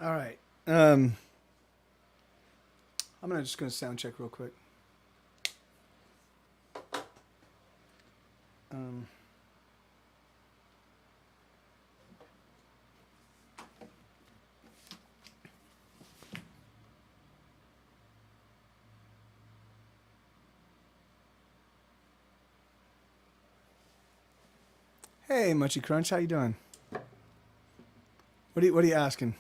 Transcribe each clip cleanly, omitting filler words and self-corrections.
All right. Just gonna sound check real quick. Um, hey, Munchy Crunch, how you doing? What are you asking?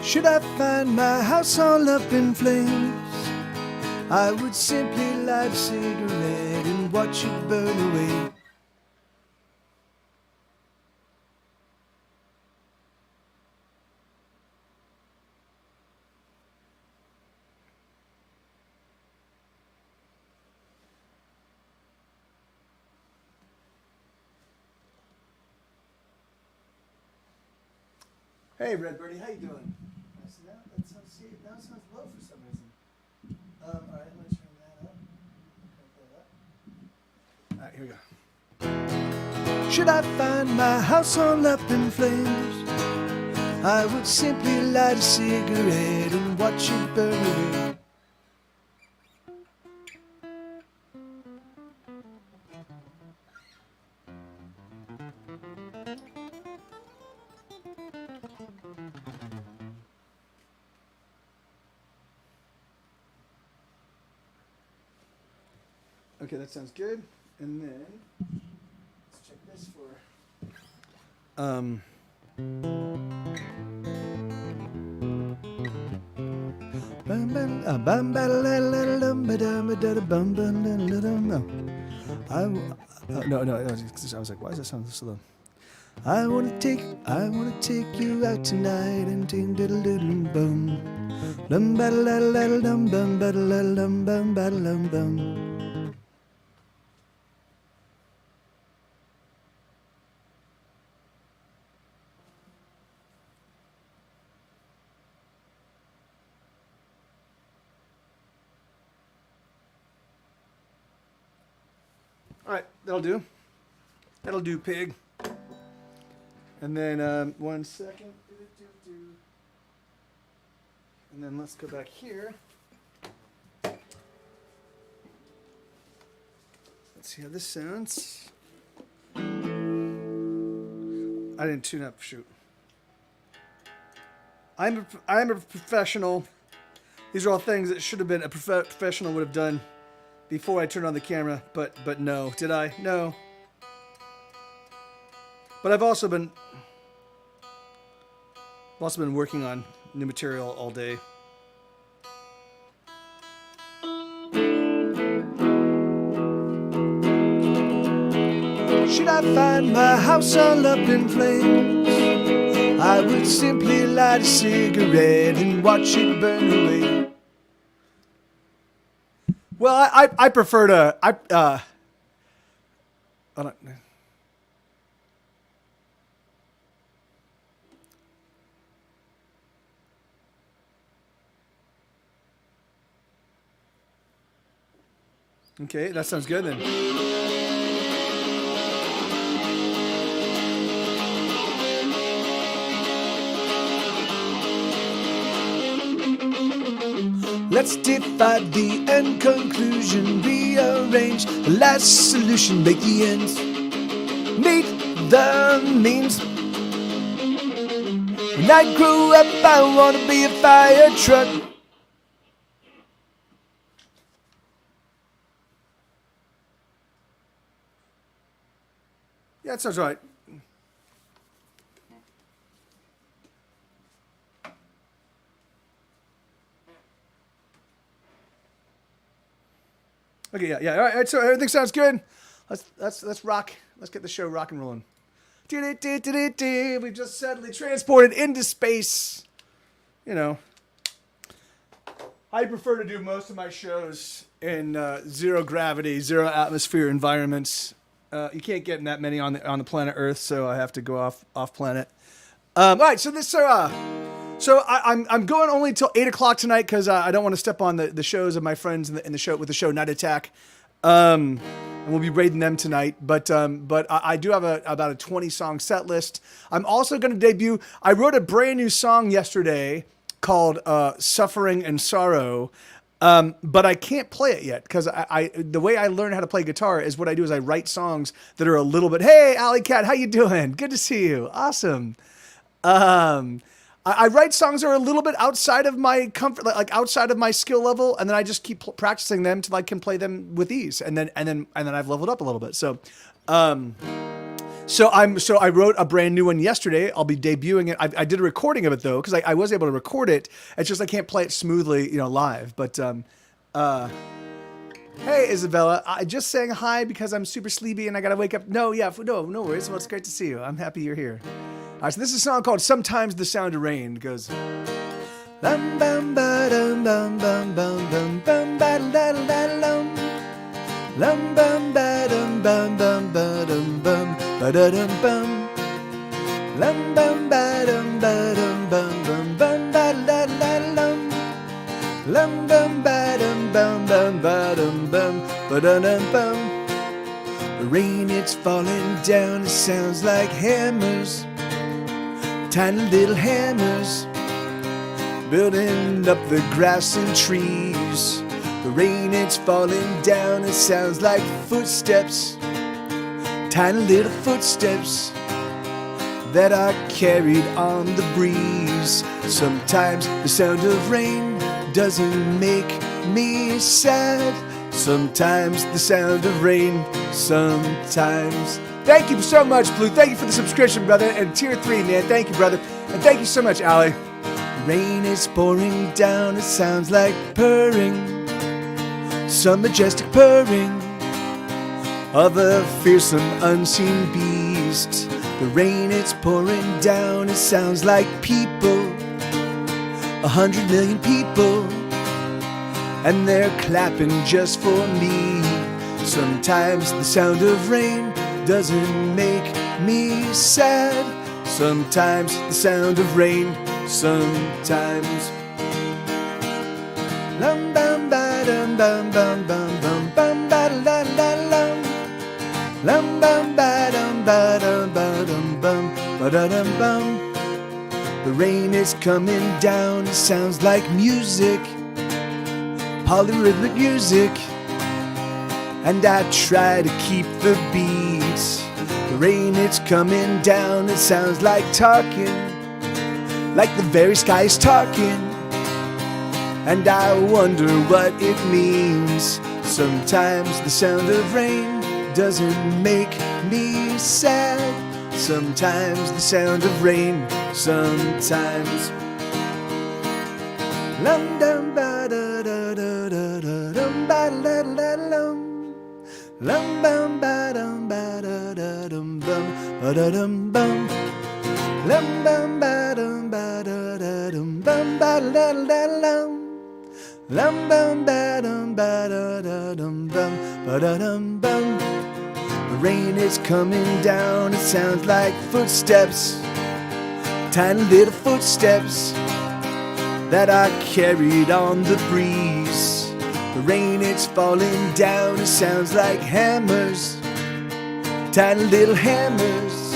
Should I find my house all up in flames? I would simply light a cigarette and watch it burn away. Hey, Red Birdie, how you doing? I said, now it sounds low for some reason. All right, I'm gonna turn that up. All right, here we go. Should I find my house all up in flames? I would simply light a cigarette and watch it burn away. Okay, that sounds good. And then let's check this for no. I was like, why does that sound so slow? I wanna take you out tonight and ding diddle diddle bum. Dum battle dum bum battle dum bum battle dum bum. All right, that'll do. That'll do, pig. And then 1 second. And then let's go back here. Let's see how this sounds. I didn't tune up. Shoot. I'm a professional. These are all things that should have been a professional would have done before I turned on the camera, but no. Did I? No. But I've also been working on new material all day. Should I find my house all up in flames? I would simply light a cigarette and watch it burn away. Well, I prefer to I don't. Okay, that sounds good then. Let's divide the end conclusion, rearrange the last solution, make the ends meet the means. When I grow up, I wanna be a fire truck. Yeah, that sounds right. Okay, yeah. All right, so everything sounds good. Let's rock. Let's get the show rock and rolling. We've just suddenly transported into space. You know, I prefer to do most of my shows in zero gravity, zero atmosphere environments. You can't get that many on the planet Earth, so I have to go off planet. All right, so I'm going only till 8 o'clock tonight because I don't want to step on the shows of my friends in the show with the show Night Attack. And and we'll be raiding them tonight. But I do have about a 20-song set list. I'm also going to debut. I wrote a brand new song yesterday called "Suffering and Sorrow." But I can't play it yet because the way I learn how to play guitar is what I do is I write songs that are a little bit, hey, Alley Cat, how you doing? Good to see you. Awesome. I write songs that are a little bit outside of my comfort, like outside of my skill level, and then I just keep practicing them till I can play them with ease, and then I've leveled up a little bit. So I wrote a brand new one yesterday. I'll be debuting it. I did a recording of it though, because I was able to record it. It's just I can't play it smoothly, live. But hey, Isabella, I just saying hi because I'm super sleepy and I gotta wake up. No worries. Well, it's great to see you. I'm happy you're here. All right, so this is a song called "Sometimes the Sound of Rain." It goes. Bum bum ba dum bum bum bum bum bum ba da da da. Lum bum ba dum bum bum ba dum bum ba da dum bum. Lum bum ba dum bum bum bum ba da da lum. Lum bum ba dum bum ba dum bum ba da dum bum. The rain, it's falling down. It sounds like hammers, tiny little hammers, building up the grass and trees. The rain, it's falling down, it sounds like footsteps, tiny little footsteps that are carried on the breeze. Sometimes the sound of rain doesn't make me sad. Sometimes the sound of rain, sometimes. Thank you so much, Blue. Thank you for the subscription, brother. And tier 3, man. Thank you, brother. And thank you so much, Allie. Rain is pouring down, it sounds like purring. Some majestic purring of a fearsome unseen beast. The rain, it's pouring down, it sounds like people, 100 million people, and they're clapping just for me. Sometimes the sound of rain doesn't make me sad. Sometimes the sound of rain, sometimes. Lum bum ba dum bum bum bum bum bum ba da da lum. Lum bum ba dum ba dum bum ba da dum bum. The rain is coming down, it sounds like music, polyrhythmic music, and I try to keep the beats. The rain, it's coming down, it sounds like talking, like the very sky is talking, and I wonder what it means. Sometimes the sound of rain doesn't make me sad. Sometimes the sound of rain, sometimes. Lum dum ba da da da da da dum ba da da lum. Lum bum ba dum ba da da dum bum ba da dum bum. Lum bum ba dum ba da da dum bum ba da da lum. Lum bum ba dum ba da da dum bum ba da dum bum. The rain is coming down, it sounds like footsteps, tiny little footsteps that are carried on the breeze. The rain, it's falling down, it sounds like hammers, tiny little hammers,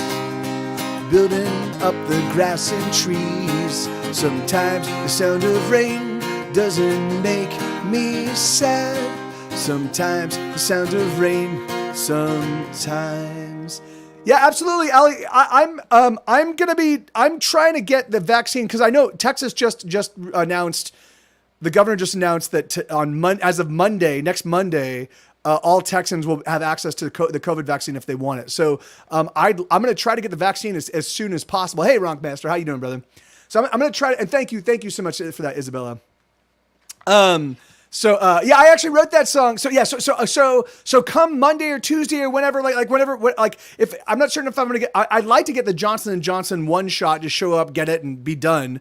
building up the grass and trees. Sometimes the sound of rain doesn't make me sad. Sometimes the sound of rain, sometimes. Yeah, absolutely, Ali. I'm trying to get the vaccine because I know Texas just announced, the governor just announced that as of Monday, next Monday, all Texans will have access to the COVID vaccine if they want it. So I'm going to try to get the vaccine as soon as possible. Hey, Ronkmaster, how you doing, brother? So I'm going to try, and thank you so much for that, Isabella. Yeah, I actually wrote that song. So come Monday or Tuesday or whenever, if I'm not certain if I'm gonna get, I'd like to get the Johnson & Johnson one shot, just show up, get it, and be done.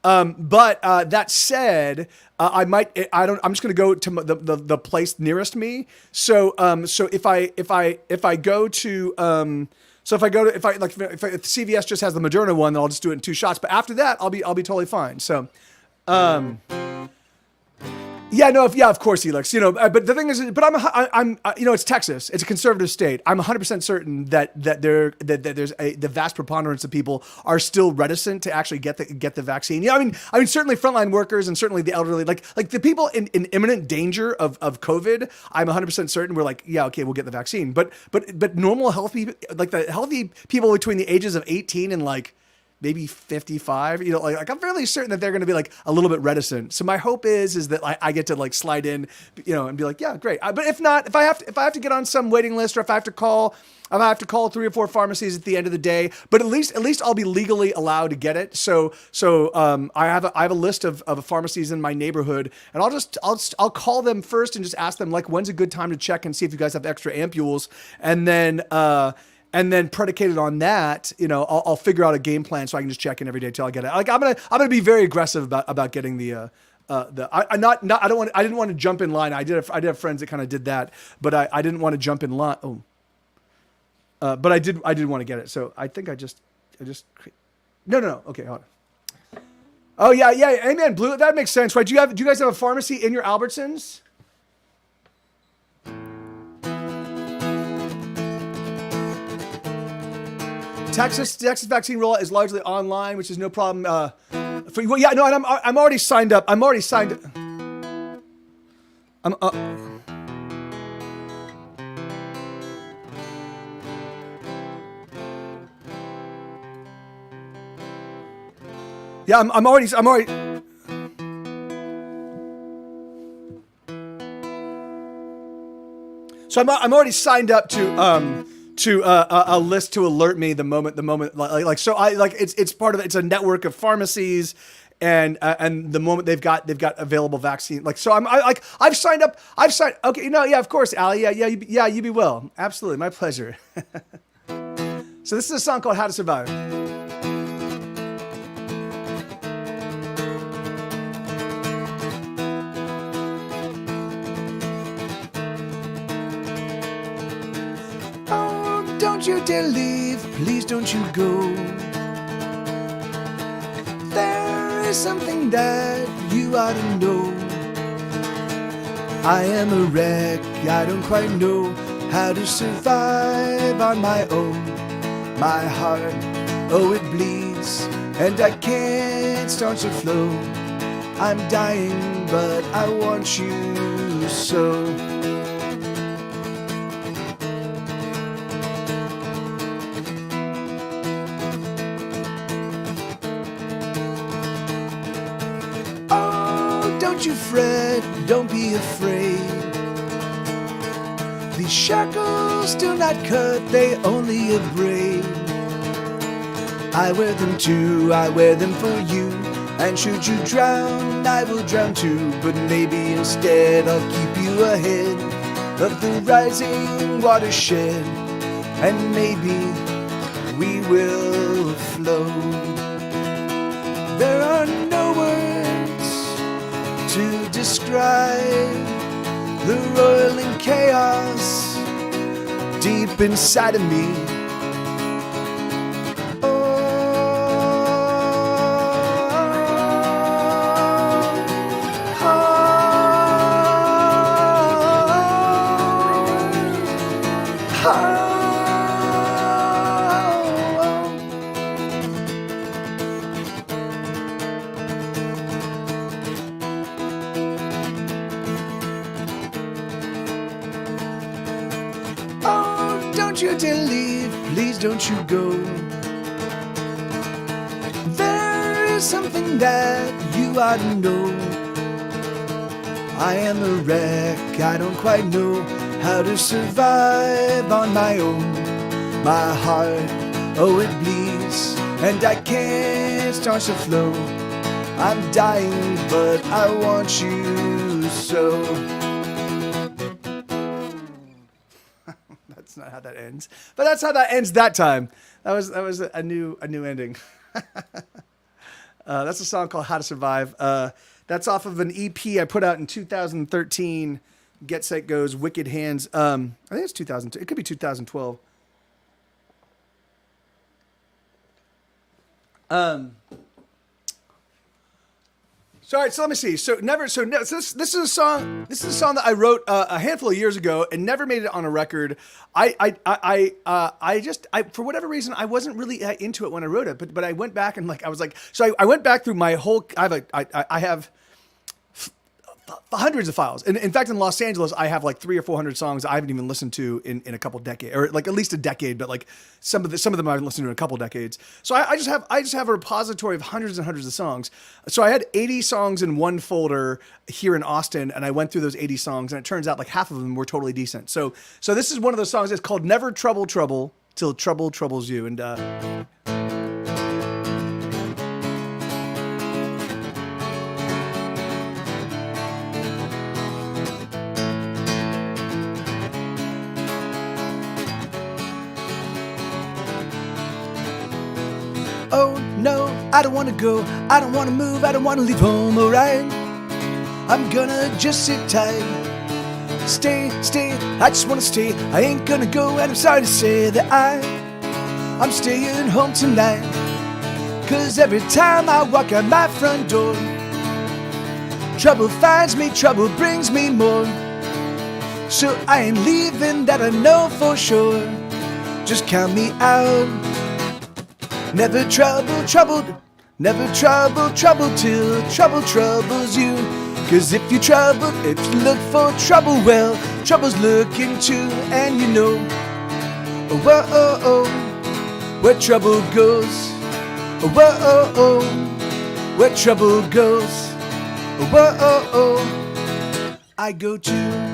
But that said, I'm just gonna go to the place nearest me. So if CVS just has the Moderna one, then I'll just do it in 2 shots. But after that, I'll be totally fine. So, Yeah, no, yeah, of course, Helix. But the thing is, but it's Texas. It's a conservative state. I'm 100% certain that there's the vast preponderance of people are still reticent to actually get the vaccine. Yeah, I mean, certainly frontline workers and certainly the elderly, like the people in imminent danger of COVID. I'm 100% certain we're like, yeah, okay, we'll get the vaccine. But normal healthy, like the healthy people between the ages of 18 and like maybe 55, like I'm fairly certain that they're going to be like a little bit reticent. So my hope is that I get to like slide in, and be like, yeah, great. But if not, if I have to get on some waiting list, or if I have to call 3 or 4 pharmacies at the end of the day, but at least I'll be legally allowed to get it. So I have a list of pharmacies in my neighborhood, and I'll call them first and just ask them like, when's a good time to check and see if you guys have extra ampules, and then predicated on that, I'll figure out a game plan so I can just check in every day till I get it. Like I'm gonna be very aggressive about getting the I didn't want to jump in line. I did have friends that kind of did that, but I didn't want to jump in line. But I did want to get it. So I think I just no. Okay, hold on. Oh yeah, amen. Blue, that makes sense, right? Do you guys have a pharmacy in your Albertsons? Texas vaccine rollout is largely online, which is no problem. And I'm already signed up. I'm already signed. Yeah, I'm already. So I'm already signed up to a list to alert me the moment like so I like it's part of it. It's a network of pharmacies, and the moment they've got available vaccine, like so I've signed up. Okay, yeah, of course, Allie, you be well, absolutely, my pleasure. So this is a song called How to Survive. Don't you dare leave, please don't you go. There is something that you ought to know. I am a wreck, I don't quite know how to survive on my own. My heart, oh it bleeds, and I can't start to flow. I'm dying, but I want you so. Don't you fret, don't be afraid. These shackles do not cut, they only abrade. I wear them too, I wear them for you. And should you drown, I will drown too. But maybe instead I'll keep you ahead of the rising watershed. And maybe we will float. There are no words to describe the roiling chaos deep inside of me. Don't you dare leave, please don't you go. There is something that you ought to know. I am a wreck, I don't quite know how to survive on my own. My heart, oh it bleeds, and I can't start to flow. I'm dying, but I want you so. That's not how that ends, but that's how that ends that time. That was a new ending. That's a song called How to Survive. That's off of an EP I put out in 2013. Get Set Go's Wicked Hands. I think it's 2002. It could be 2012. So, all right, so let me see. So this is a song. This is a song that I wrote a handful of years ago and never made it on a record. I for whatever reason I wasn't really into it when I wrote it, but I went back and I was like, so I went back through my whole. I have hundreds of files. And in fact, in Los Angeles, I have like 300 or 400 songs I haven't even listened to in a couple decades, or like at least a decade. But like some of them I've listened to in a couple decades. So I just have a repository of hundreds and hundreds of songs. So I had 80 songs in one folder here in Austin, and I went through those 80 songs, and it turns out like half of them were totally decent. So this is one of those songs. It's called "Never Trouble Trouble Till Trouble Troubles You," and. Oh no, I don't wanna go, I don't wanna move, I don't wanna leave home, alright? I'm gonna just sit tight. Stay, I just wanna stay. I ain't gonna go, and I'm sorry to say that I'm staying home tonight. Cause every time I walk out my front door, trouble finds me, trouble brings me more. So I ain't leaving, that I know for sure. Just count me out. Never troubled, never trouble till trouble troubles you. Cause if you look for trouble, well, trouble's looking too. And you know, where trouble goes, where trouble goes, I go to.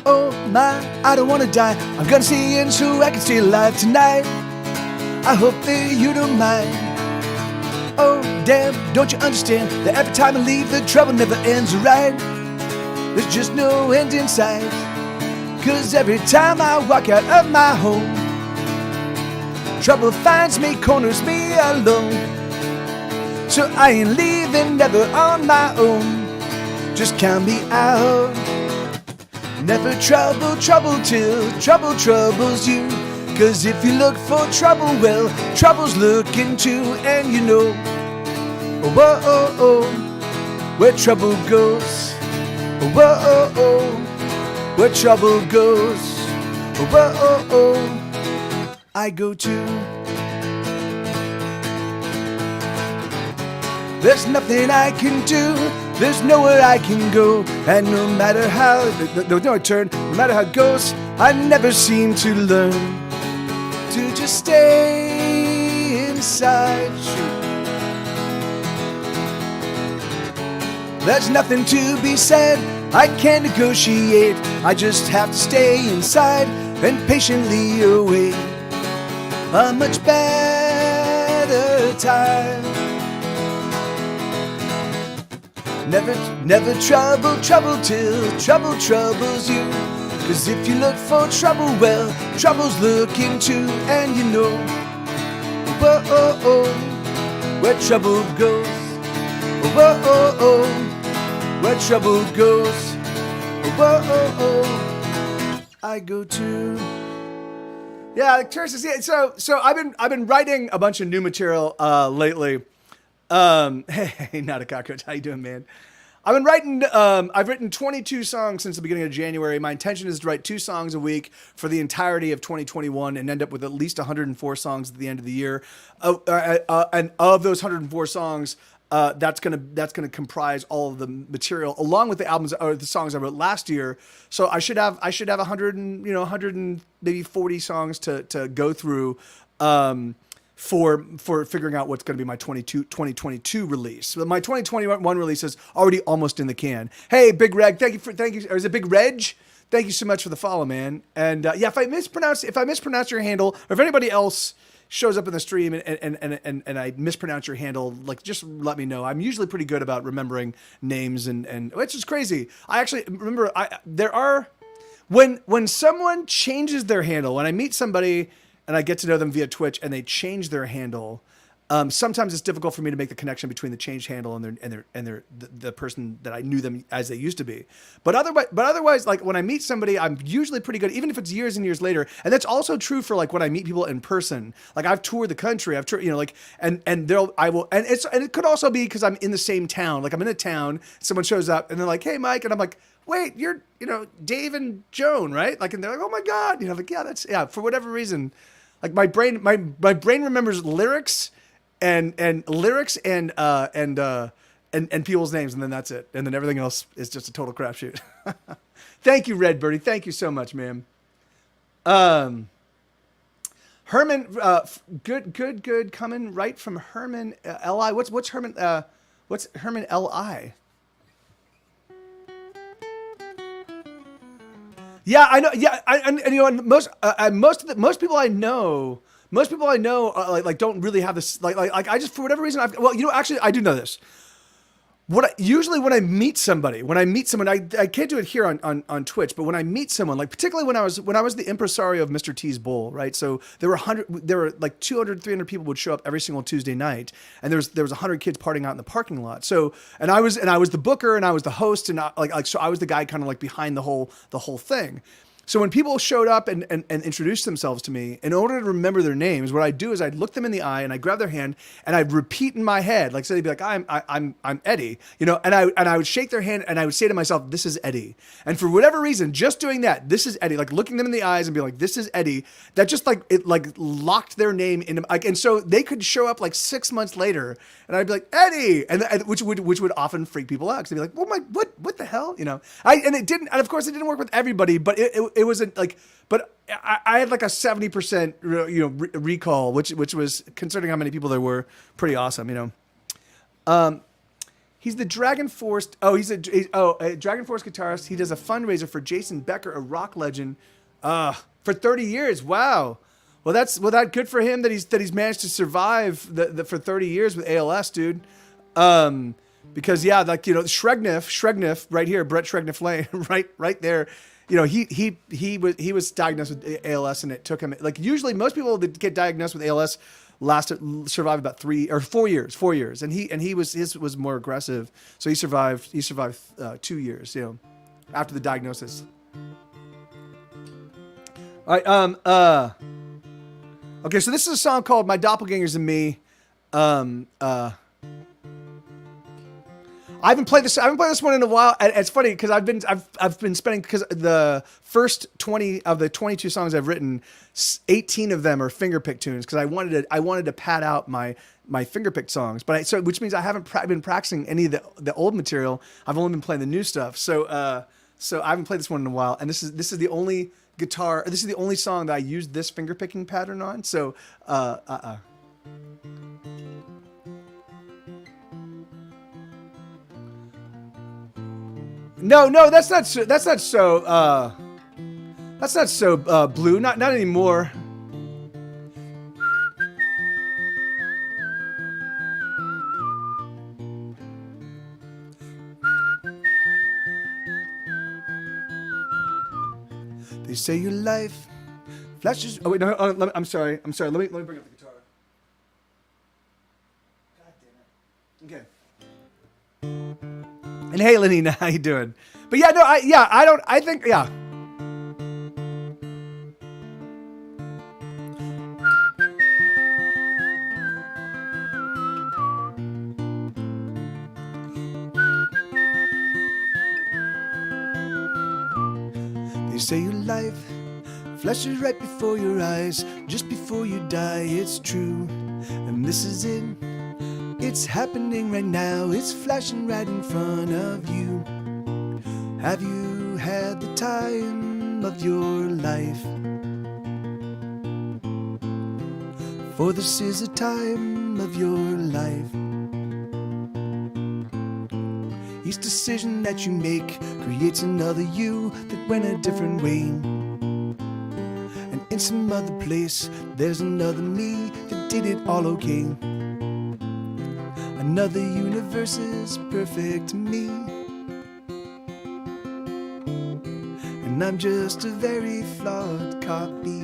Oh my, I don't wanna die. I'm gonna stay in so I can stay alive tonight. I hope that you don't mind. Oh damn, don't you understand that every time I leave the trouble never ends right? There's just no end in sight. Cause every time I walk out of my home, trouble finds me, corners me alone. So I ain't leaving, never on my own. Just count me out. Never trouble till trouble troubles you. Cause if you look for trouble, well, trouble's looking too. And you know, where trouble goes, where trouble goes, I go to. There's nothing I can do, there's nowhere I can go. And no matter how, no turn, no matter how it goes, I never seem to learn to just stay inside. There's nothing to be said, I can't negotiate. I just have to stay inside and patiently await a much better time. Never trouble till trouble troubles you. Cause if you look for trouble, well, trouble's looking too. And you know, where trouble goes, where trouble goes, I go to. Yeah, Terrence, yeah. So I've been writing a bunch of new material lately. Hey, not a cockroach. How you doing, man? I've been writing, I've written 22 songs since the beginning of January. My intention is to write 2 songs a week for the entirety of 2021 and end up with at least 104 songs at the end of the year. And of those 104 songs, that's gonna comprise all of the material along with the albums or the songs I wrote last year. So I should have 100 and maybe 40 songs to go through. For figuring out what's going to be my 2022 release. So my 2021 release is already almost in the can. Hey, Big Reg, thank you. Or is it Big Reg? Thank you so much for the follow, man. And yeah, if I mispronounce your handle, or if anybody else shows up in the stream and I mispronounce your handle, like just let me know. I'm usually pretty good about remembering names and which is crazy. I actually remember when someone changes their handle, when I meet somebody and I get to know them via Twitch and they change their handle, Sometimes it's difficult for me to make the connection between the changed handle and the person that I knew them as they used to be. But otherwise, like when I meet somebody, I'm usually pretty good, even if it's years and years later. And that's also true for like when I meet people in person. Like I've toured the country, I've toured, like, and it could also be because I'm in the same town. Like I'm in a town, someone shows up and they're like, "Hey, Mike," and I'm like, "Wait, you're Dave and Joan, right?" Like, and they're like, "Oh my God," like, yeah. For whatever reason, like my brain remembers lyrics and people's names, and then that's it, and then everything else is just a total crapshoot. Thank you, Red Birdie. Thank you so much, ma'am. Herman, good coming right from Herman Li. What's Herman? What's Herman Li? Yeah, I know. Yeah, and most people I know, like don't really have this. Like I just for whatever reason, actually I do know this. Usually when I meet somebody, I can't do it here on Twitch, but when I meet someone, like particularly when I was the impresario of Mr. T's Bowl, right? So there were like 200, 300 people would show up every single Tuesday night, and there was 100 kids partying out in the parking lot. So and I was the booker and I was the host, and so I was the guy kind of like behind the whole thing. So when people showed up and introduced themselves to me, in order to remember their names, what I'd do is I'd look them in the eye and I'd grab their hand and I'd repeat in my head, like so they'd be like, I'm Eddie, and I would shake their hand and I would say to myself, "This is Eddie." And for whatever reason, just doing that, "This is Eddie," like looking them in the eyes and be like, "This is Eddie," that just like it like locked their name in, like, and so they could show up like 6 months later and I'd be like, "Eddie," and which would often freak people out because they'd be like, "Well, what the hell?" And it didn't, and of course it didn't work with everybody, but it wasn't like, but I had like a 70% recall, which was, considering how many people there were, pretty awesome. He's the Dragon Force. Oh, he's a Dragon Force guitarist. He does a fundraiser for Jason Becker, a rock legend, for 30 years. Wow. Well, that's good for him that he's managed to survive for 30 years with ALS, dude. Because yeah, like Shregniff right here, Brett Shregniff Lane, right there. He was diagnosed with ALS, and it took him, like, usually most people that get diagnosed with ALS survive about 3 or 4 years, and his was more aggressive, so he survived 2 years, after the diagnosis. All right, okay, so this is a song called "My Doppelgangers and Me." I haven't played this one in a while. And it's funny because I've been spending, because the first 20 of the 22 songs I've written, 18 of them are fingerpick tunes, because I wanted to pad out my fingerpick songs. But which means I haven't been practicing any of the old material. I've only been playing the new stuff. So I haven't played this one in a while. And this is the only song that I used this fingerpicking pattern on. So No, that's not so blue. Not anymore. They say your life flashes. Oh wait, no. I'm sorry. Let me bring up the guitar. God damn it. Okay. And hey, Lenina, how you doing? But yeah, no, I think. They say your life flashes right before your eyes, just before you die, it's true. And this is it. It's happening right now, it's flashing right in front of you. Have you had the time of your life? For this is a time of your life. Each decision that you make creates another you that went a different way. And in some other place, there's another me that did it all okay. Another universe is perfect to me, and I'm just a very flawed copy.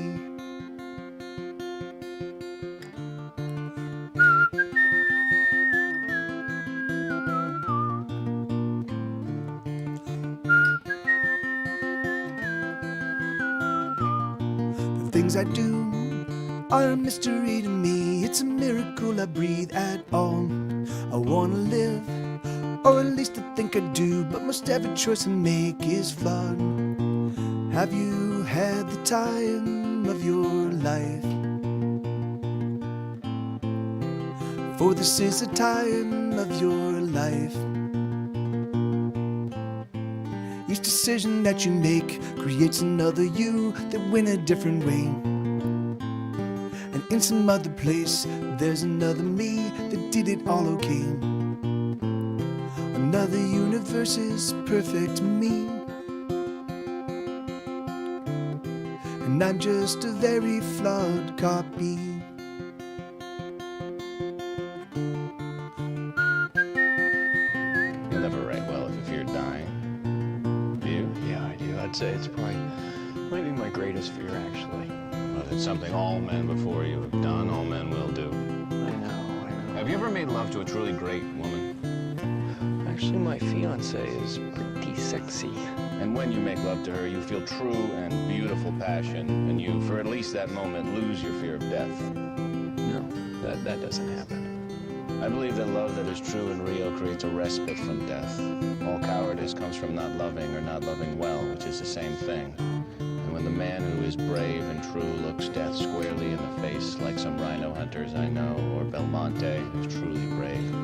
things I do are a mystery to me. It's a miracle I breathe at all. I wanna live, or at least I think I do, but most every choice I make is flawed. Have you had the time of your life? For this is the time of your life. Each decision that you make creates another you that went a different way. And in some other place, there's another me that did it all okay. Another universe is perfect me. And I'm just a very flawed copy. You'll never write well if you fear dying. Do you? Yeah, I do. I'd say it's probably might be my greatest fear, actually. Well, it's something all men before you have done, all men will do. I know. Have you ever made love to a truly great woman? Actually, my fiance is pretty sexy. And when you make love to her, you feel true and beautiful passion, and you, for at least that moment, lose your fear of death. No, that doesn't happen. I believe that love that is true and real creates a respite from death. All cowardice comes from not loving or not loving well, which is the same thing. And when the man who is brave and true looks death squarely in the face, like some rhino hunters I know, or Belmonte, who's truly brave,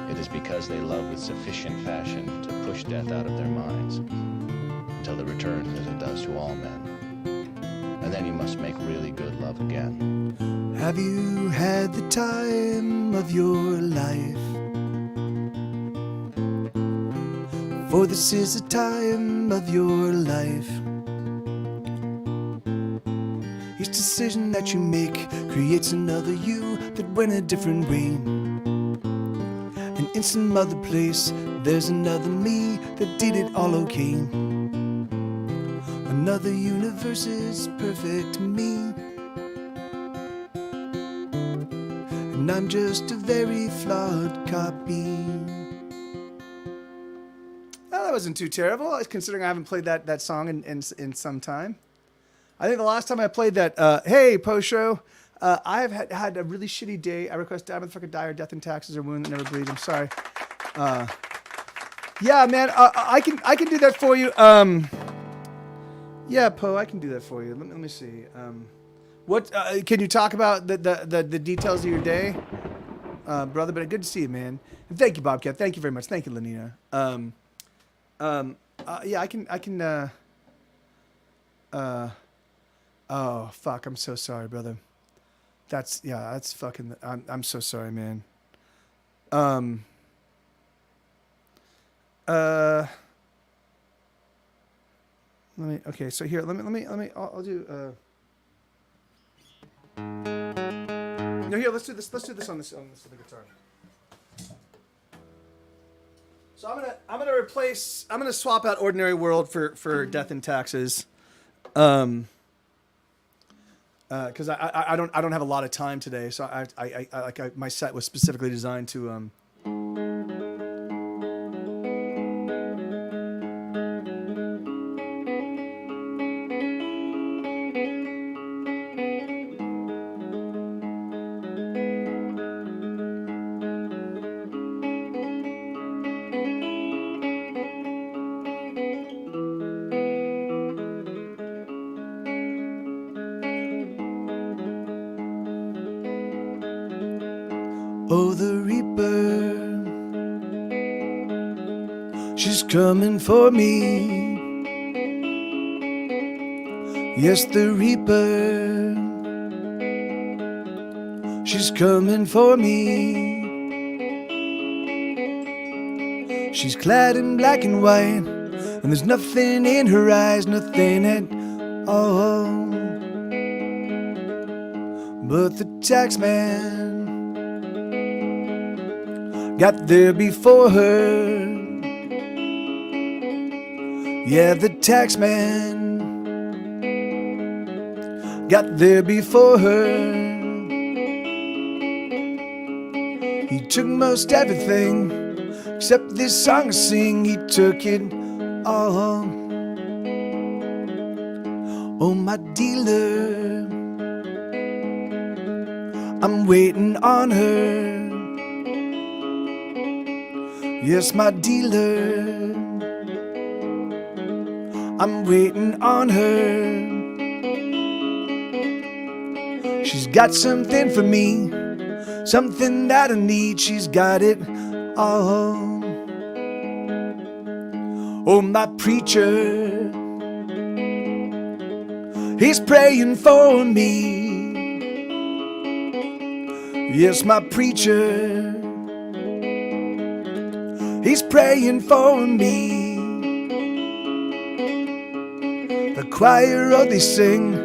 it is because they love with sufficient passion to push death out of their minds, until it returns as it does to all men. And then you must make really good love again. Have you had the time of your life? For this is the time of your life. Each decision that you make creates another you that went a different way. And in some other place, there's another me that did it all okay. Another universe is perfect me. And I'm just a very flawed copy. Well, that wasn't too terrible, considering I haven't played that song in some time. I think the last time I played that, hey, Posho, I have had a really shitty day. I request Diamond Fucking Die or Death and Taxes or Wound That Never Bleeds. I'm sorry. Yeah, man, I can do that for you. Yeah, Poe, I can do that for you. Let me see. What can you talk about the details of your day, brother? But good to see you, man. And thank you, Bobcat. Thank you very much. Thank you, Lenina. Yeah, I can. Oh fuck! I'm so sorry, brother. That's fucking. I'm so sorry, man. Okay, so here, let me. I'll do. No, here, let's do this. Let's do this on the guitar. So I'm gonna swap out Ordinary World for Death and Taxes, because I don't have a lot of time today. So my set was specifically designed to Oh, the Reaper, she's coming for me. Yes, the Reaper, she's coming for me. She's clad in black and white, and there's nothing in her eyes, nothing at all. But the taxman got there before her. Yeah, the taxman got there before her. He took most everything except this song I sing. He took it all. Oh, my dealer I'm waiting on her. Yes, my dealer. I'm waiting on her. She's got something for me, something that I need. She's got it all. Oh, my preacher, he's praying for me. Yes, my preacher, he's praying for me. The choir, oh, they sing,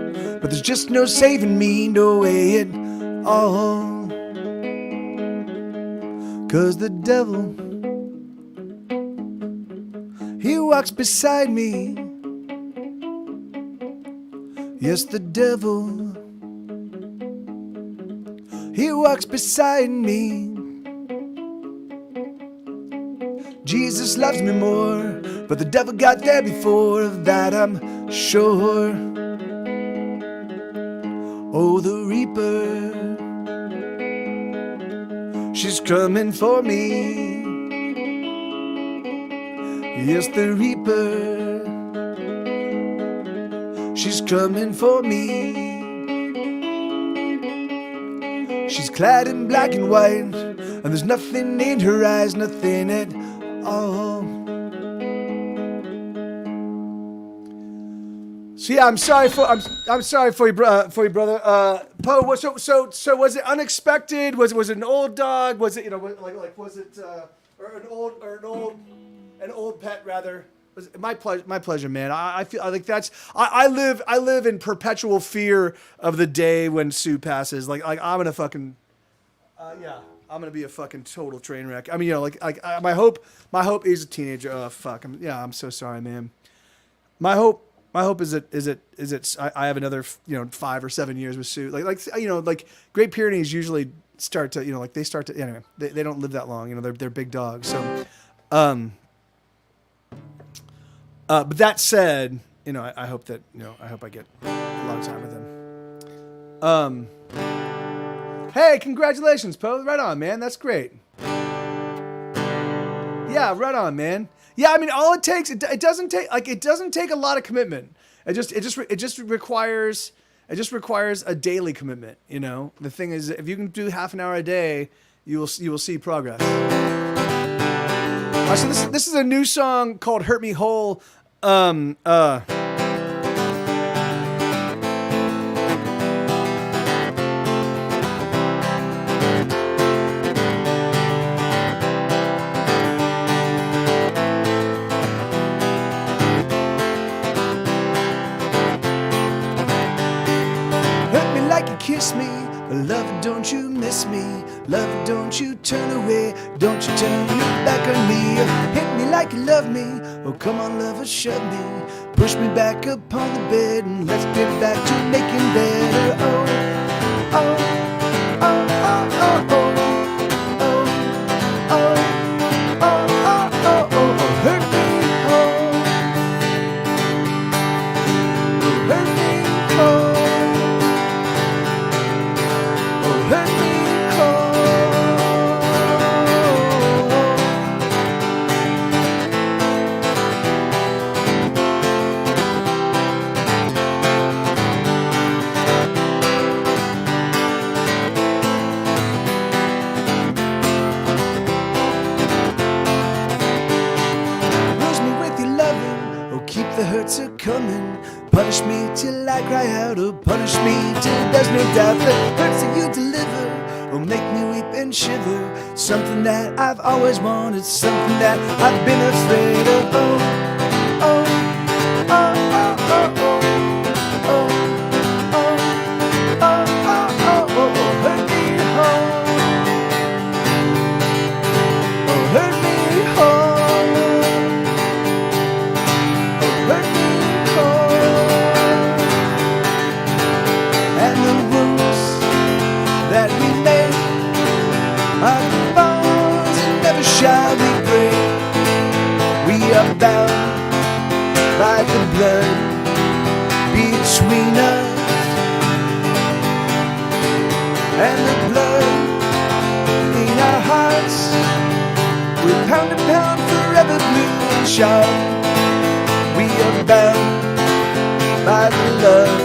but there's just no saving me, no way at all. 'Cause the devil, he walks beside me. Yes, the devil, he walks beside me. Jesus loves me more, but the devil got there before, of that I'm sure. Oh, the reaper, she's coming for me. Yes, the reaper, she's coming for me. She's clad in black and white, and there's nothing in her eyes, nothing at all. So yeah, I'm sorry for you, brother. Poe, so was it unexpected? Was it an old dog? Was it, was it an old pet rather? Was it my pleasure, man. I feel like I live in perpetual fear of the day when Sue passes. Like I'm gonna fucking I'm gonna be a fucking total train wreck. I mean, my hope is a teenager. Oh fuck, I'm so sorry, man. My hope is that I have another 5 or 7 years with Sue. Like Great Pyrenees usually start to they start to anyway. They don't live that long. They're big dogs. So, but that said, I hope that I hope I get a lot of time with them. Hey, congratulations, Poe. Right on, man. That's great. Yeah, right on, man. Yeah, I mean, all it takes, it doesn't take a lot of commitment. It just requires a daily commitment. The thing is, if you can do half an hour a day, you will see progress. So this is a new song called "Hurt Me Whole." Kiss me, love, don't you miss me? Love, don't you turn away? Don't you turn your back on me? Hit me like you love me. Oh, come on, lover, shove me. Push me back upon the bed and let's get back to making better. Oh, oh, oh, oh, oh, oh, oh, oh, oh, oh, oh, oh, hurt me, oh, hurt me, oh. Hurt me Bruise me with your loving, oh keep the hurts a-coming. Punish me till I cry out, oh punish me till there's no doubt. The hurts that you deliver will make me weep and shiver. Something that I've always wanted, something that I've been afraid of. Oh, oh, oh, oh, oh, oh, oh, oh, oh, oh, oh, oh, hurt me whole. Oh, hurt me whole. Oh, hurt me whole. And the wounds that we made are the bones that never shall be break. We are bound by the blood between us and the blood Pound and pound, forever blue and sharp. We are bound by the love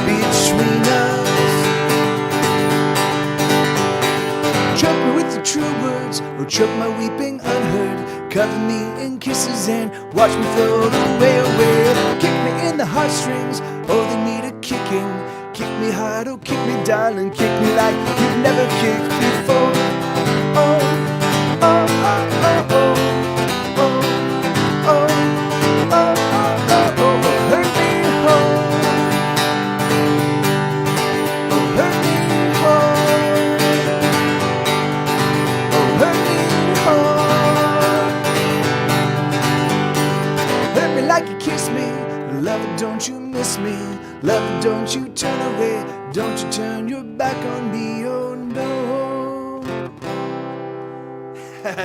between us. Choke me with the true words, or choke my weeping unheard. Cover me in kisses and watch me float away, away. Kick me in the heartstrings, oh they need a kicking. Kick me hard, oh kick me darling, kick me like you've never kicked before. Oh, oh, oh, oh, oh, oh, oh, oh, oh, oh, oh, hurt me home. Oh, hurt me home. Oh, hurt me home. Hurt me like you kiss me, lover, don't you miss me. Lover, don't you turn away, don't you turn your back on me, oh no.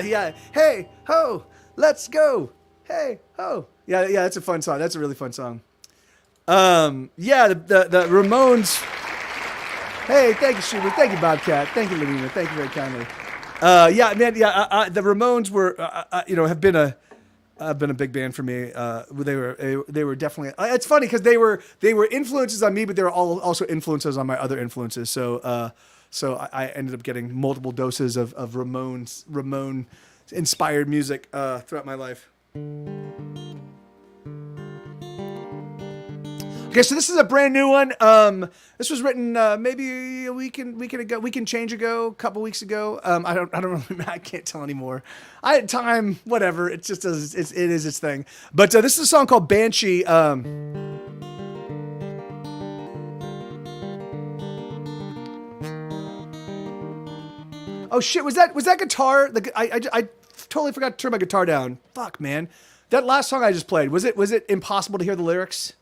Yeah, hey, ho, let's go. Hey, ho. Yeah, that's a fun song. That's a really fun song. Yeah, the Ramones. Hey, thank you, Schubert. Thank you, Bobcat. Thank you, Lavina. Thank you very kindly. Yeah, man, yeah, the Ramones were, have been a big band for me. They were definitely. It's funny because they were influences on me, but they were also influences on my other influences. So I ended up getting multiple doses of Ramone inspired music throughout my life. Okay, so this is a brand new one. This was written maybe a week and change ago, a couple weeks ago. I don't really, I can't tell anymore. I had time, whatever. It just does. It is its thing. But this is a song called Banshee. Oh shit! Was that guitar? I totally forgot to turn my guitar down. Fuck, man. That last song I just played, was it impossible to hear the lyrics?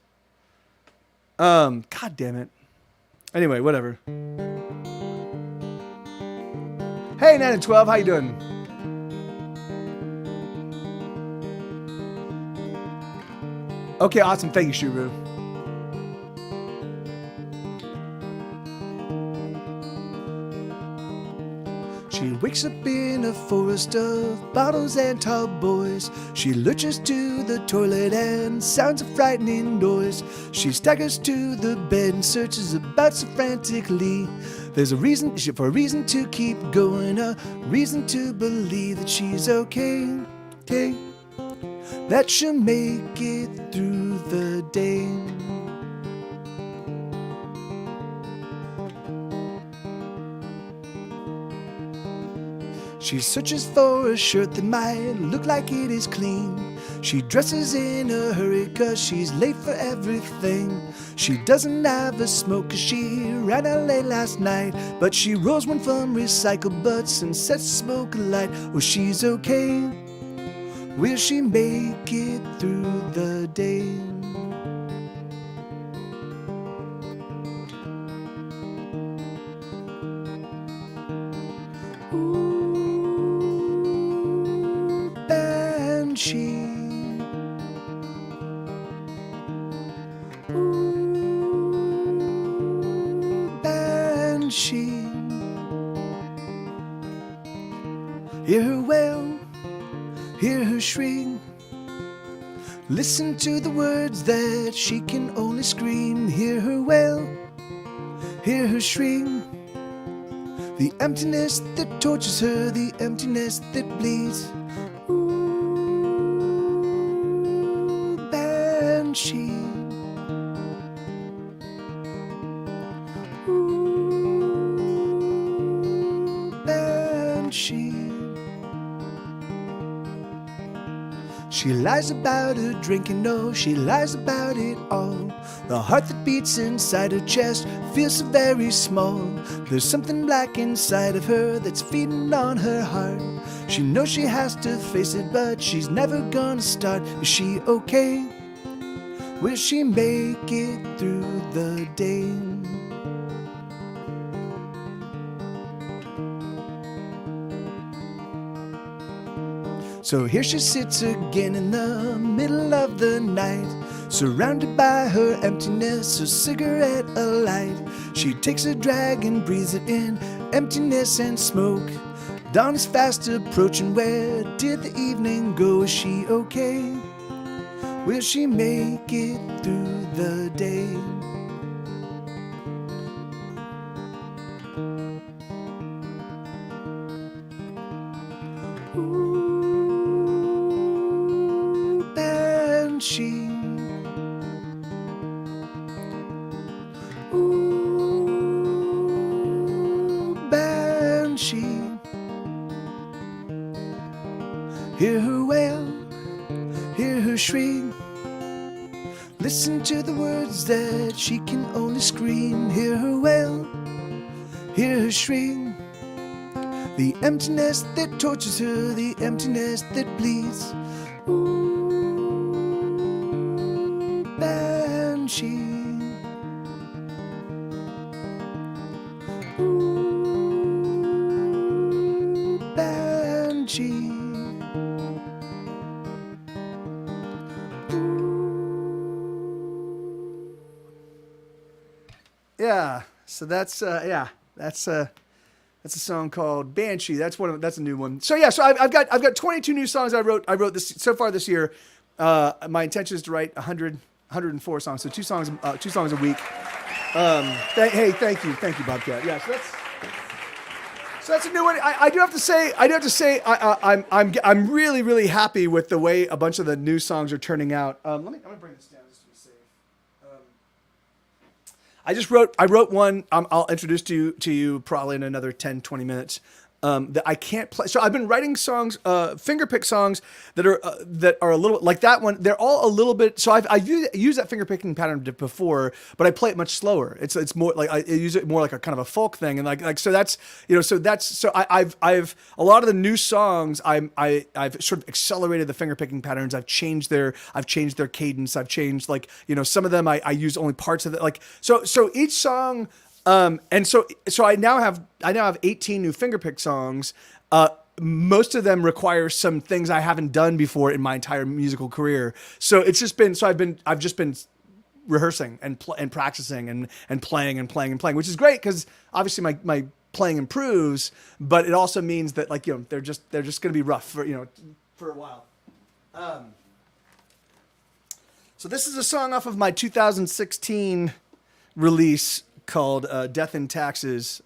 God damn it. Anyway, whatever. Hey, 9 and 12, how you doing? Okay, awesome. Thank you, Shuru. She wakes up in a forest of bottles and tall boys. She lurches to the toilet and sounds a frightening noise. She staggers to the bed and searches about so frantically. There's a reason to keep going, a reason to believe that she's okay, that she'll make it through the day. She searches for a shirt that might look like it is clean. She dresses in a hurry cause she's late for everything. She doesn't have a smoke cause she ran out late last night. But she rolls one from recycled butts and sets the smoke alight. Oh, she's okay. Will she make it through the day? Banshee. Ooh, Banshee. Hear her wail, hear her shriek. Listen to the words that she can only scream. Hear her wail, hear her shriek. The emptiness that tortures her, the emptiness that bleeds. Ooh, Banshee. Ooh, Banshee. She lies about her drinking, no, she lies about it all. The heart that beats inside her chest feels so very small. There's something black inside of her that's feeding on her heart. She knows she has to face it, but she's never gonna start. Is she okay? Will she make it through the day? So here she sits again in the middle of the night, surrounded by her emptiness, her cigarette alight. She takes a drag and breathes it in, emptiness and smoke. Dawn is fast approaching. Where did the evening go? Is she okay? Will she make it through the day? Ooh, Banshee. Ooh, Banshee. Hear her wail, hear her shriek. Listen to the words that she can only scream. Hear her wail, hear her shriek. The emptiness that tortures her, the emptiness that bleeds. Ooh, Banshee. Ooh, Banshee. Yeah, so that's a song called Banshee. That's a new one. So yeah, so I've got 22 new songs I wrote this so far this year. My intention is to write 104 songs, so two songs a week. Thank you, Bobcat. Yeah, so that's a new one. I do have to say I'm really, really happy with the way a bunch of the new songs are turning out. I'm gonna bring this down just to be safe. I wrote one. I'll introduce to you probably in another 10, 20 minutes. That I can't play. So I've been writing songs, fingerpick songs that are a little like that one. They're all a little bit. So I've used that fingerpicking pattern before, but I play it much slower. It's more like I use it more like a kind of a folk thing, and like so that's I've a lot of the new songs I've sort of accelerated the fingerpicking patterns. I've changed their cadence. I've changed some of them I use only parts of it. Like so each song. And so I now have 18 new fingerpick songs. Most of them require some things I haven't done before in my entire musical career. So it's just been, I've just been rehearsing and practicing and playing, which is great because obviously my playing improves, but it also means that they're just going to be rough for a while. So this is a song off of my 2016 release called Death and Taxes.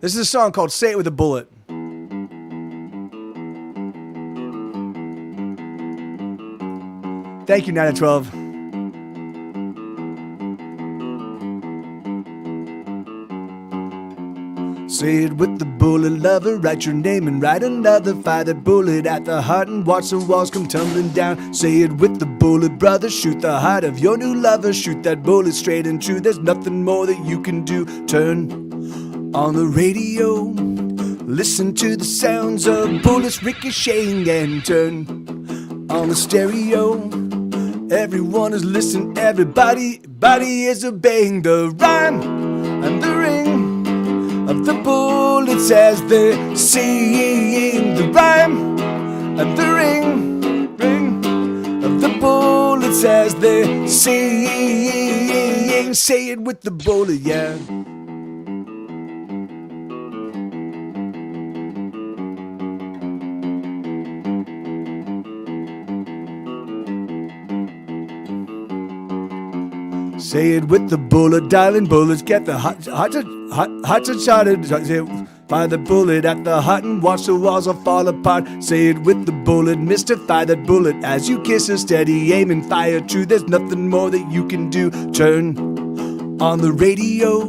This is a song called Say It With a Bullet. Thank you, 9 and 12. Say it with the bullet, lover. Write your name and write another. Fire that bullet at the heart and watch the walls come tumbling down. Say it with the bullet, brother. Shoot the heart of your new lover. Shoot that bullet straight and true. There's nothing more that you can do. Turn on the radio. Listen to the sounds of bullets ricocheting, and turn on the stereo. Everyone is listening. Everybody is obeying the rhyme and the ring of the bullets as they're singing the rhyme and the ring of the bullets as they're singing. Say it with the bullet, yeah. Say it with the bullet, darling. Bullets get the hot shotted. Fire the bullet at the heart and watch the walls all fall apart. Say it with the bullet, mystify that bullet as you kiss her. Steady aim and fire true. There's nothing more that you can do. Turn on the radio.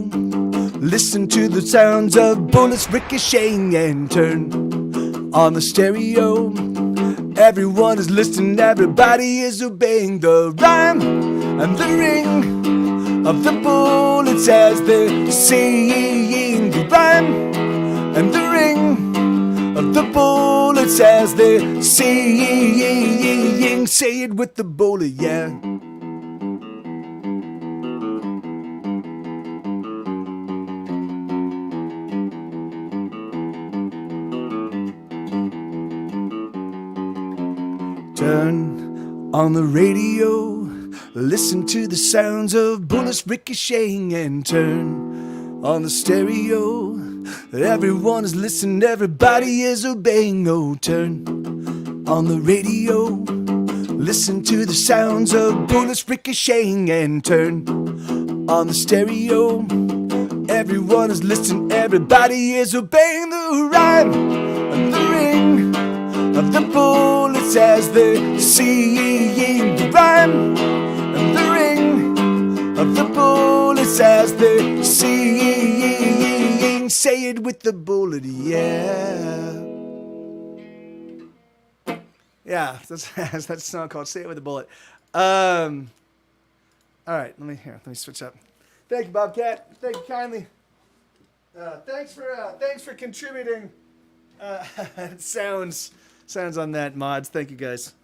Listen to the sounds of bullets ricocheting, and turn on the stereo. Everyone is listening. Everybody is obeying the rhyme and the ring of the bullets as they're singing the rhyme and the ring of the bullets as they're singing. Say it with the bullet, yeah. Turn on the radio. Listen to the sounds of bullets ricocheting, and turn on the stereo. Everyone is listening, everybody is obeying. Oh, turn on the radio. Listen to the sounds of bullets ricocheting, and turn on the stereo. Everyone is listening, everybody is obeying. The rhyme and the ring of the bullets as they sing. The rhyme and the ring of the bullets as they sing. Say it with the bullet, yeah. Yeah, that's a song called "Say It with a Bullet." All right, let me switch up. Thank you, Bobcat. Thank you kindly. Thanks for contributing sounds on that, mods. Thank you guys.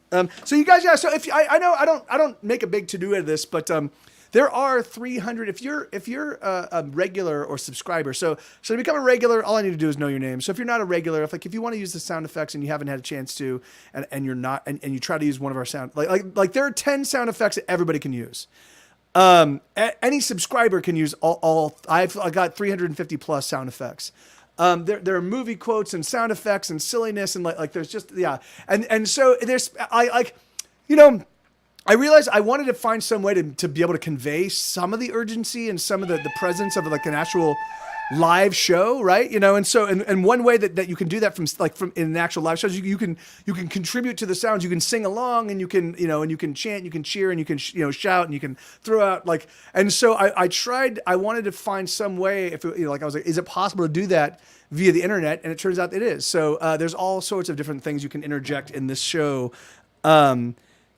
So you guys, yeah. So if I know I don't make a big to do out of this, but there are 300. If you're a regular or subscriber, so to become a regular, all I need to do is know your name. So if you're not a regular, if you want to use the sound effects and you haven't had a chance to, and you're not, and you try to use one of our sound, like there are 10 sound effects that everybody can use. Any subscriber can use all. I got 350 plus sound effects. There are movie quotes and sound effects and silliness and like there's just, yeah. And so there's, I realized I wanted to find some way to be able to convey some of the urgency and some of the presence of like an actual live show, right? And so and one way that you can do that from in an actual live show is you can contribute to the sounds. You can sing along, and you can and you can chant, you can cheer, and you can shout, and you can throw out and so I wanted to find some way, if I was like, is it possible to do that via the internet? And it turns out it is. So there's all sorts of different things you can interject in this show.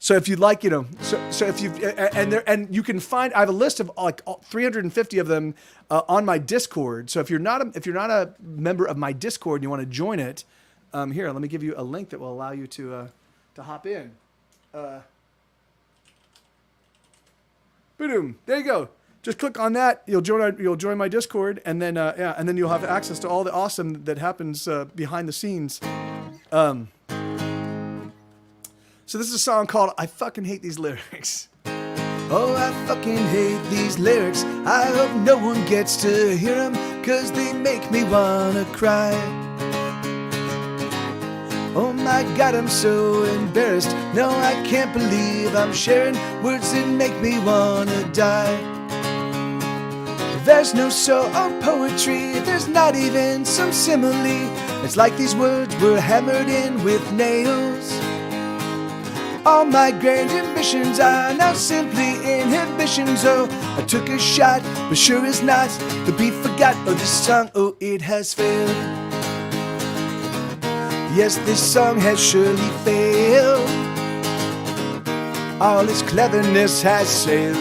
So if you'd like, so if you and you can find, I have a list of like 350 of them on my Discord. So if you're not a member of my Discord and you want to join it, here, let me give you a link that will allow you to hop in. Boom, there you go. Just click on that. You'll join my Discord, and then and then you'll have access to all the awesome that happens behind the scenes. So this is a song called "I Fucking Hate These Lyrics." Oh, I fucking hate these lyrics. I hope no one gets to hear them, 'cause they make me wanna cry. Oh my God, I'm so embarrassed. No, I can't believe I'm sharing words that make me wanna die. There's no soul or poetry, there's not even some simile. It's like these words were hammered in with nails. All my grand ambitions are now simply inhibitions. Oh, I took a shot, but sure as not, the beat forgot. Oh, this song, oh, it has failed. Yes, this song has surely failed. All its cleverness has sailed.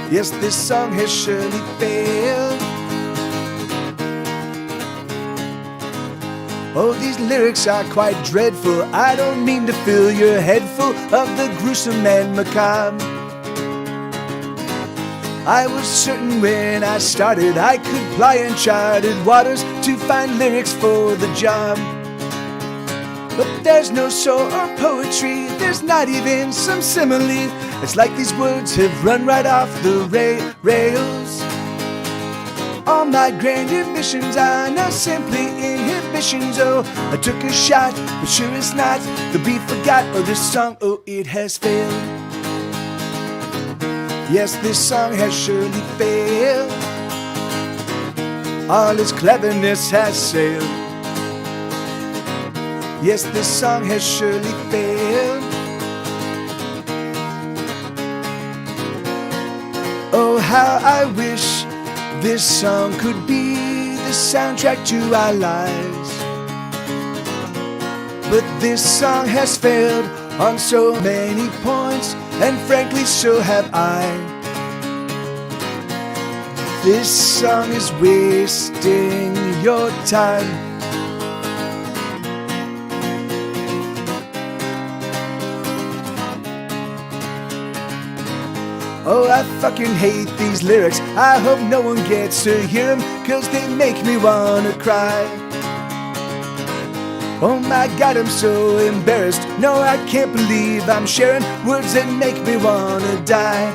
Yes, this song has surely failed. Oh, these lyrics are quite dreadful. I don't mean to fill your head full of the gruesome and macabre. I was certain when I started I could ply uncharted waters to find lyrics for the job. But there's no soul or poetry, there's not even some simile. It's like these words have run right off the rails. All my grand ambitions are now simply inhibitions. Oh, I took a shot, but sure as not, the beat forgot. Oh, this song, oh, it has failed. Yes, this song has surely failed. All its cleverness has sailed. Yes, this song has surely failed. Oh, how I wish this song could be the soundtrack to our lives. But this song has failed on so many points, and frankly so have I. This song is wasting your time. Oh, I fucking hate these lyrics. I hope no one gets to hear them, 'cause they make me wanna cry. Oh my God, I'm so embarrassed. No, I can't believe I'm sharing words that make me wanna die.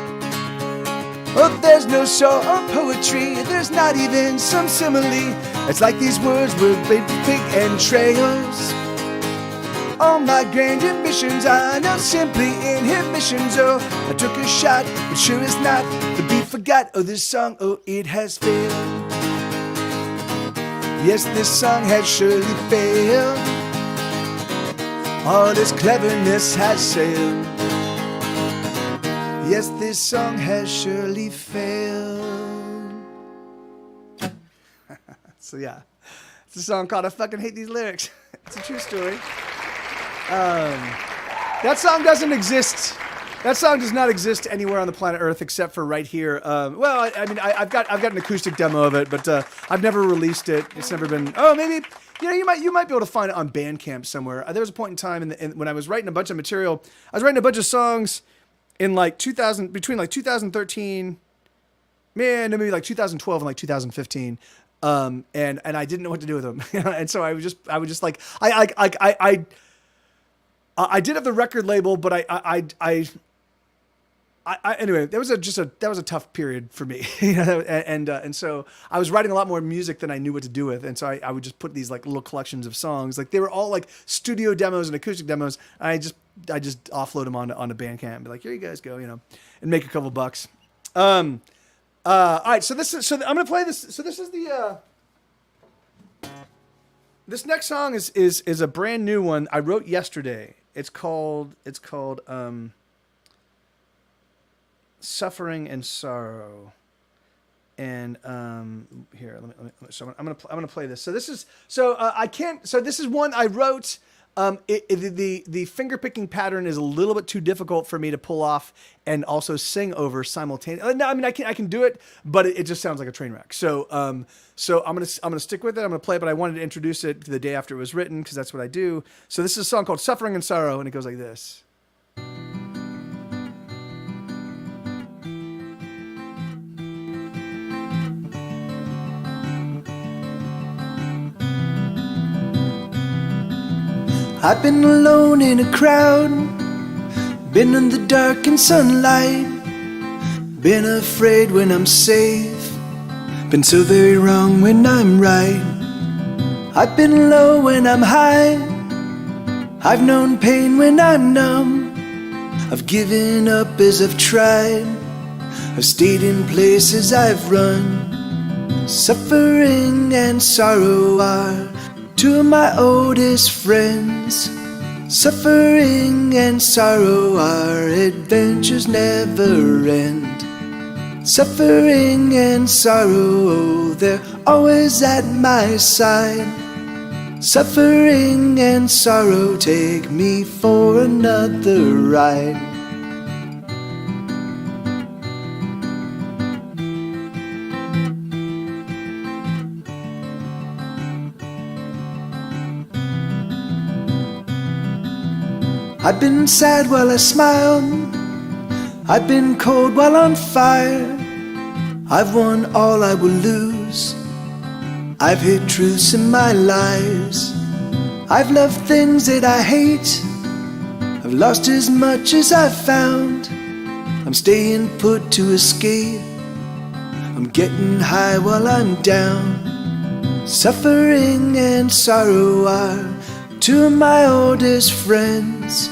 Oh, there's no soul or poetry, there's not even some simile. It's like these words were big entrails. All my grand ambitions are now simply inhibitions. Oh, I took a shot, but sure as not, the beat forgot. Oh, this song, oh, it has failed. Yes, this song has surely failed. All its cleverness has sailed. Yes, this song has surely failed. So yeah, it's a song called I Fucking Hate These Lyrics. It's a true story. That song doesn't exist. That song does not exist anywhere on the planet Earth except for right here. Well, I mean, I've got an acoustic demo of it, but I've never released it. It's never been. Oh, maybe you might be able to find it on Bandcamp somewhere. There was a point in time when I was writing a bunch of material. I was writing a bunch of songs in like 2000, between like 2013, maybe like 2012 and like 2015. And I didn't know what to do with them, and so I would just like I did have the record label, but anyway, that was a tough period for me, and so I was writing a lot more music than I knew what to do with, and so I would just put these like little collections of songs, like they were all like studio demos and acoustic demos. And I just offload them onto Bandcamp and be like, here you guys go, and make a couple bucks. All right, so I'm gonna play this. So this is the. This next song is a brand new one I wrote yesterday. It's called Suffering and Sorrow. And here, so I'm gonna play this. So this is this is one I wrote. The finger picking pattern is a little bit too difficult for me to pull off and also sing over simultaneously. No, I mean I can do it, but it just sounds like a train wreck. So I'm gonna stick with it. I'm gonna play it, but I wanted to introduce it the day after it was written because that's what I do. So this is a song called Suffering and Sorrow, and it goes like this. I've been alone in a crowd, been in the dark and sunlight, been afraid when I'm safe, been so very wrong when I'm right. I've been low when I'm high, I've known pain when I'm numb, I've given up as I've tried, I've stayed in places I've run. Suffering and sorrow are two of my oldest friends. Suffering and sorrow, our adventures never end. Suffering and sorrow, they're always at my side. Suffering and sorrow, take me for another ride. I've been sad while I smiled, I've been cold while on fire, I've won all I will lose, I've hid truths in my lies, I've loved things that I hate, I've lost as much as I've found, I'm staying put to escape, I'm getting high while I'm down. Suffering and sorrow are two of my oldest friends.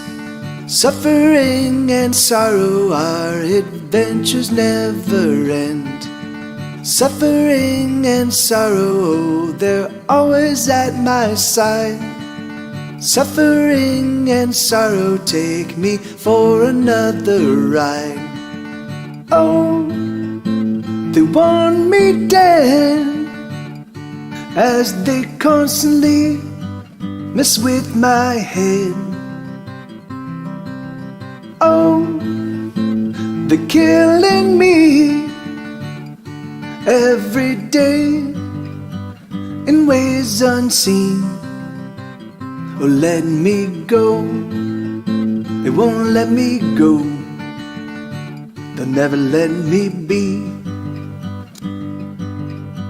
Suffering and sorrow, our adventures never end. Suffering and sorrow, they're always at my side. Suffering and sorrow, take me for another ride. Oh, they want me dead as they constantly mess with my head. Oh, they're killing me every day in ways unseen. Oh, let me go, they won't let me go, they'll never let me be.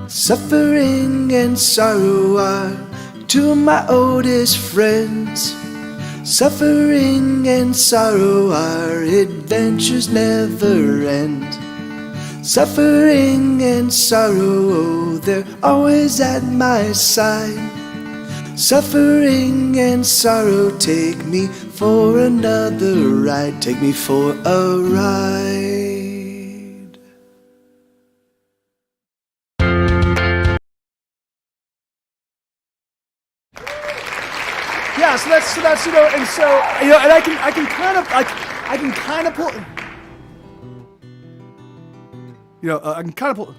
Suffering and sorrow are two of my oldest friends. Suffering and sorrow, our adventures never end. Suffering and sorrow, they're always at my side. Suffering and sorrow, take me for another ride. Take me for a ride. Yeah, so that's and I can kind of pull. I can kind of pull.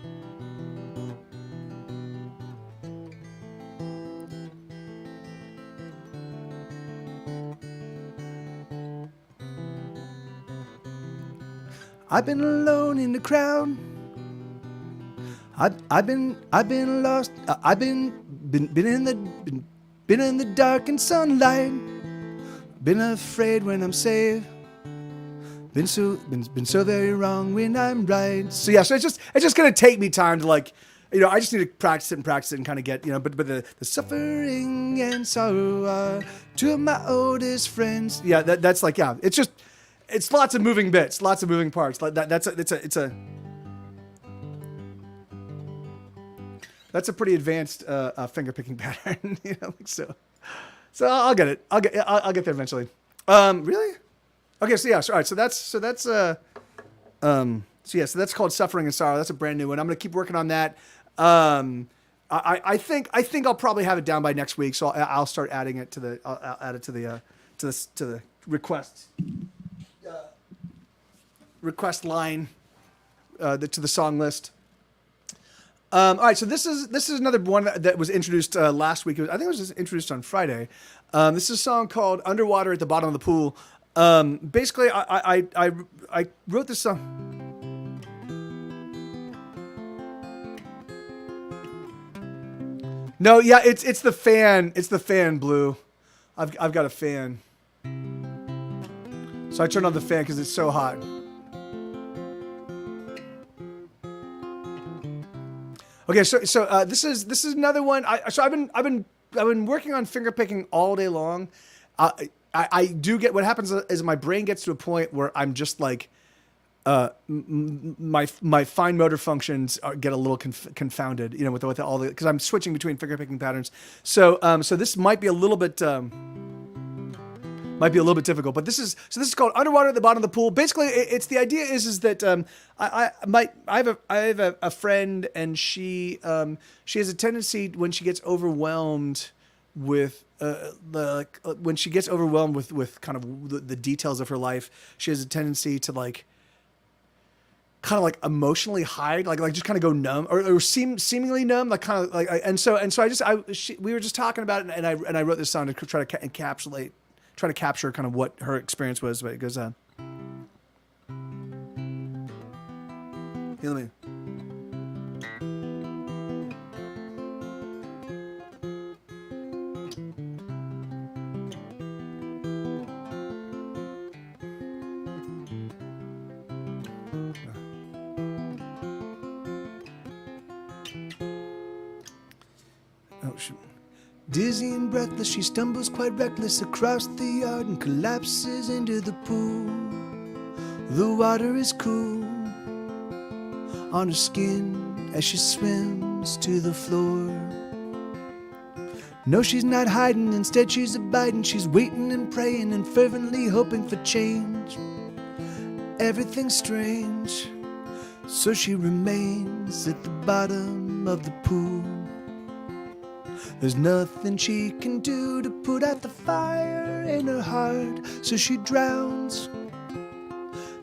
I've been alone in the crowd. I've been lost. I've been in the dark and sunlight. Been afraid when I'm safe. Been so very wrong when I'm right. So yeah, so it's just gonna take me time to I just need to practice it and kind of get, but the suffering and sorrow are two of my oldest friends. Yeah, that's it's lots of moving bits, lots of moving parts. That's a pretty advanced finger picking pattern. So I'll get it. I'll get there eventually. Really? Okay, so yeah, all right. So that's called Suffering and Sorrow. That's a brand new one. I'm gonna keep working on that. I think I'll probably have it down by next week. So I'll start adding it to the request line, to the song list. All right, so this is another one that was introduced last week. I think it was just introduced on Friday. This is a song called "Underwater at the Bottom of the Pool." Basically, I wrote this song. No, yeah, it's the fan. It's the fan, Blue. I've got a fan. So I turned on the fan because it's so hot. Okay, so this is another one. I've been working on finger picking all day long. I do get, what happens is my brain gets to a point where I'm just like, my fine motor functions get a little confounded, with all the, because I'm switching between finger picking patterns. So this might be a little bit difficult, but this is called Underwater at the Bottom of the Pool. Basically, it's the idea is that I have a friend, and she has a tendency when she gets overwhelmed with when she gets overwhelmed with kind of the details of her life, she has a tendency to emotionally hide, just kind of go numb or seemingly numb, we were just talking about it, and I wrote this song to try to capture kind of what her experience was. But it goes on. Here, let me. Oh, shoot. Dizzy and breathless, she stumbles quite reckless across the yard and collapses into the pool. The water is cool on her skin as she swims to the floor. No, she's not hiding, instead she's abiding. She's waiting and praying and fervently hoping for change. Everything's strange, so she remains at the bottom of the pool. There's nothing she can do to put out the fire in her heart, so she drowns.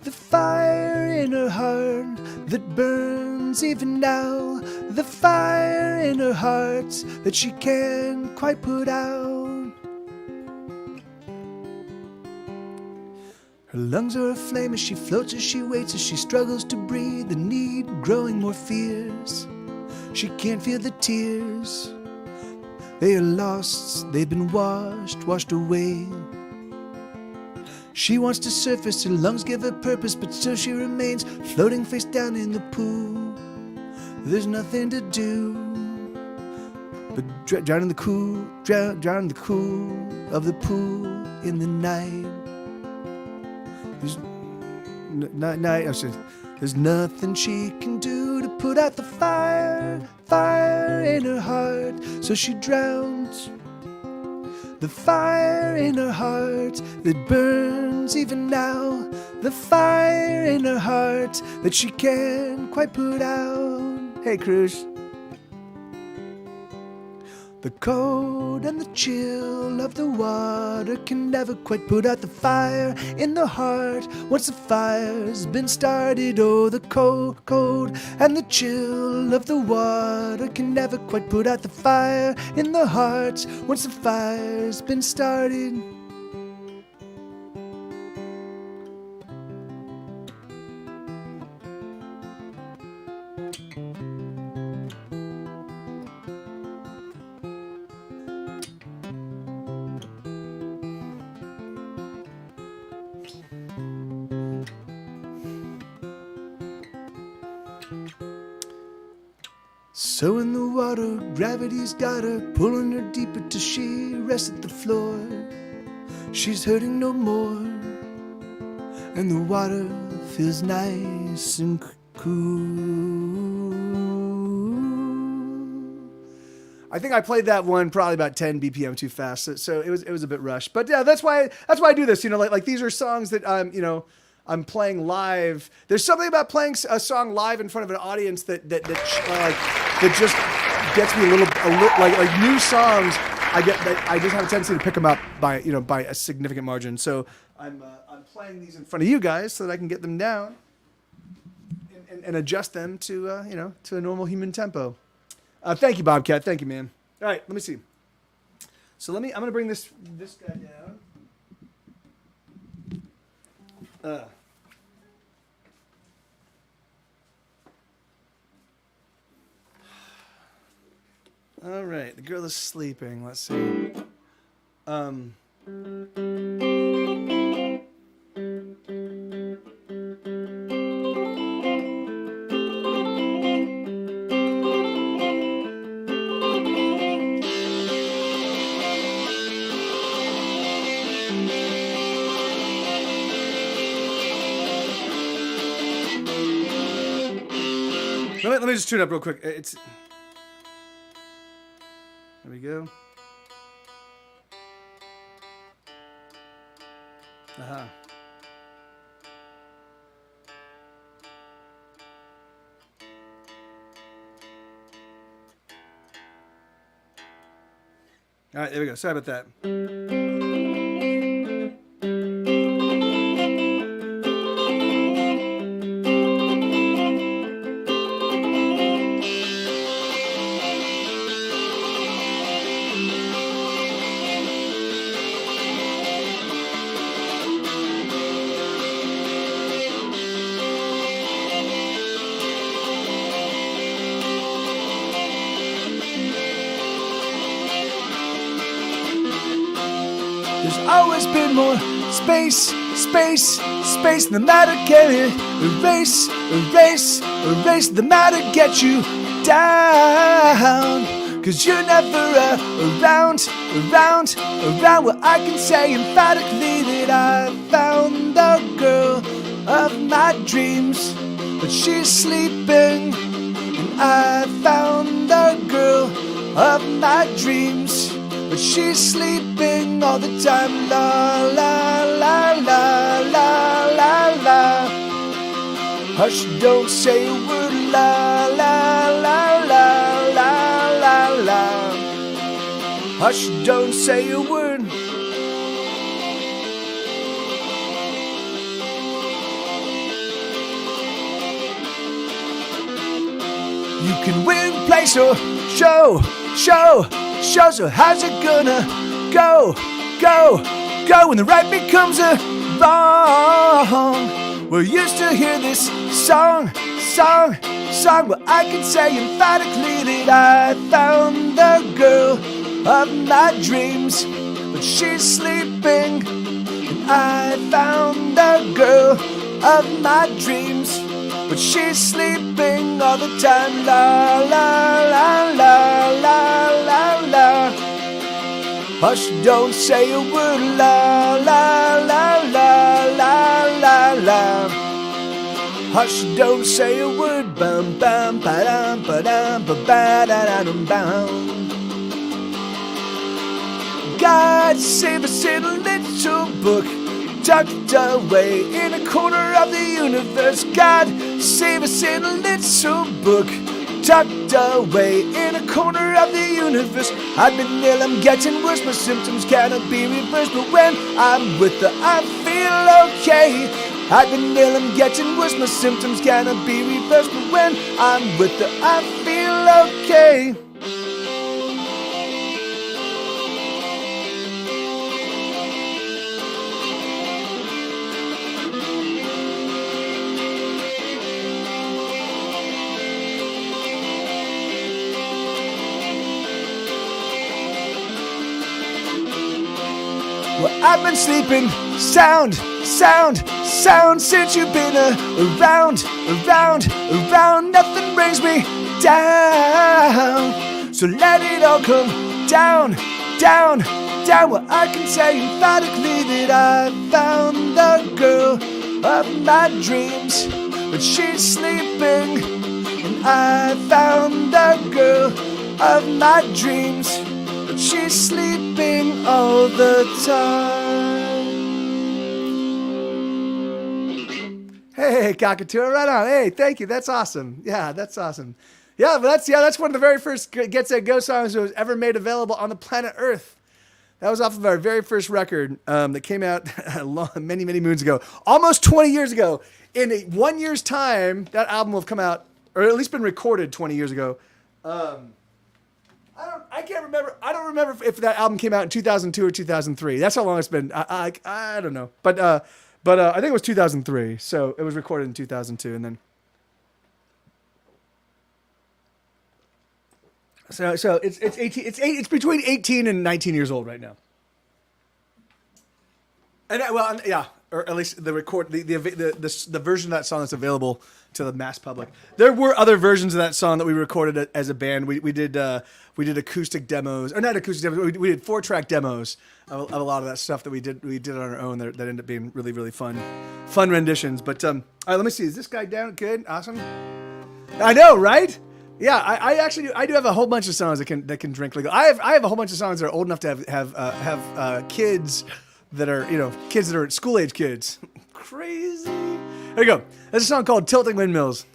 The fire in her heart that burns even now, the fire in her heart that she can't quite put out. Her lungs are aflame as she floats, as she waits, as she struggles to breathe, the need growing more fierce. She can't feel the tears. They are lost, they've been washed away. She wants to surface, her lungs give her purpose, but still she remains floating face down in the pool. There's nothing to do but drown in the cool of the pool in the night. There's night. There's nothing she can do to put out the fire, fire in her heart, so she drowns. The fire in her heart that burns even now, the fire in her heart that she can't quite put out. Hey, Cruz. The cold and the chill of the water can never quite put out the fire in the heart. Once the fire's been started, oh, the cold and the chill of the water can never quite put out the fire in the heart. Once the fire's been started. So in the water, gravity's got her, pulling her deeper till she rests at the floor. She's hurting no more, and the water feels nice and cool. I think I played that one probably about 10 BPM too fast, so it was a bit rushed. But yeah, that's why I do this. You know, like these are songs that I'm playing live. There's something about playing a song live in front of an audience that just gets me a little like new songs. I just have a tendency to pick them up by a significant margin. So I'm playing these in front of you guys so that I can get them down and adjust them to to a normal human tempo. Thank you, Bobcat. Thank you, man. All right, let me see. So I'm gonna bring this guy down. All right, the girl is sleeping. Let's see. Let me just tune it up real quick. There we go. Aha. All right, there we go. Sorry about that. There's always been more space than the matter can erase the matter get you down. 'Cause you're never around. Well, I can say emphatically that I found the girl of my dreams, but she's sleeping. And I found the girl of my dreams, but she's sleeping all the time. La la la la la la la. Hush, don't say a word. La la la la la la la. Hush, don't say a word. You can win, place, or show. So how's it gonna go when the right becomes a wrong? We're used to hear this song. Well, I can say emphatically that I found the girl of my dreams, but she's sleeping. And I found the girl of my dreams, but she's sleeping all the time. La la la la la la la. Hush, don't say a word. La la la la la la la. Hush, don't say a word. Bum, bum, ba-dum, ba-dum, ba-ba-da-da-dum, bum. God save us in a little book, tucked away in a corner of the universe. God save us in a little book, tucked away in a corner of the universe. I've been ill, I'm getting worse, my symptoms cannot be reversed, but when I'm with her, I feel okay. I've been ill, I'm getting worse, my symptoms cannot be reversed, but when I'm with her, I feel okay. Well, I've been sleeping sound since you've been around. Nothing brings me down. So let it all come down. Well, I can say emphatically that I found the girl of my dreams, but she's sleeping. And I found the girl of my dreams, but she's sleeping all the time. Hey, Cockatoo, right on. Hey, thank you. That's awesome. Yeah, that's awesome. Yeah, but that's one of the very first Get Set Go songs that was ever made available on the planet Earth. That was off of our very first record that came out many, many moons ago. Almost 20 years ago. In 1 year's time, that album will have come out, or at least been recorded 20 years ago. I can't remember. I don't remember if that album came out in 2002 or 2003. That's how long it's been. I don't know. But I think it was 2003. So it was recorded in 2002, and then. So it's 18. It's between 18 and 19 years old right now. And yeah, or at least the version of that song that's available to the mass public. There were other versions of that song that we recorded as a band. We did acoustic demos, or not acoustic demos. We did 4-track demos of a lot of that stuff that we did on our own. That ended up being really, really fun renditions. But all right, let me see. Is this guy down? Good, awesome. I know, right? Yeah, I actually do have a whole bunch of songs that can drink legal. I have a whole bunch of songs that are old enough to have kids that are kids that are school age kids. Crazy. There you go. There's a song called Tilting Windmills.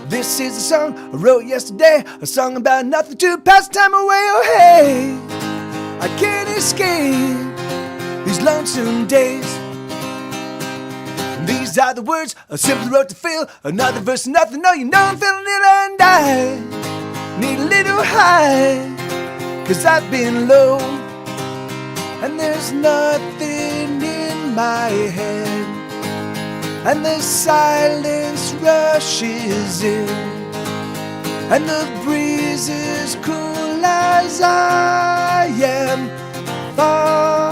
This is a song I wrote yesterday, a song about nothing to pass time away. Oh hey, I can't escape these lonesome days. These are the words I simply wrote to feel another verse of nothing. No, you know I'm feeling it and I need a little high, 'cause I've been low and there's nothing in my head, and the silence rushes in and the breeze is cool as I am falling.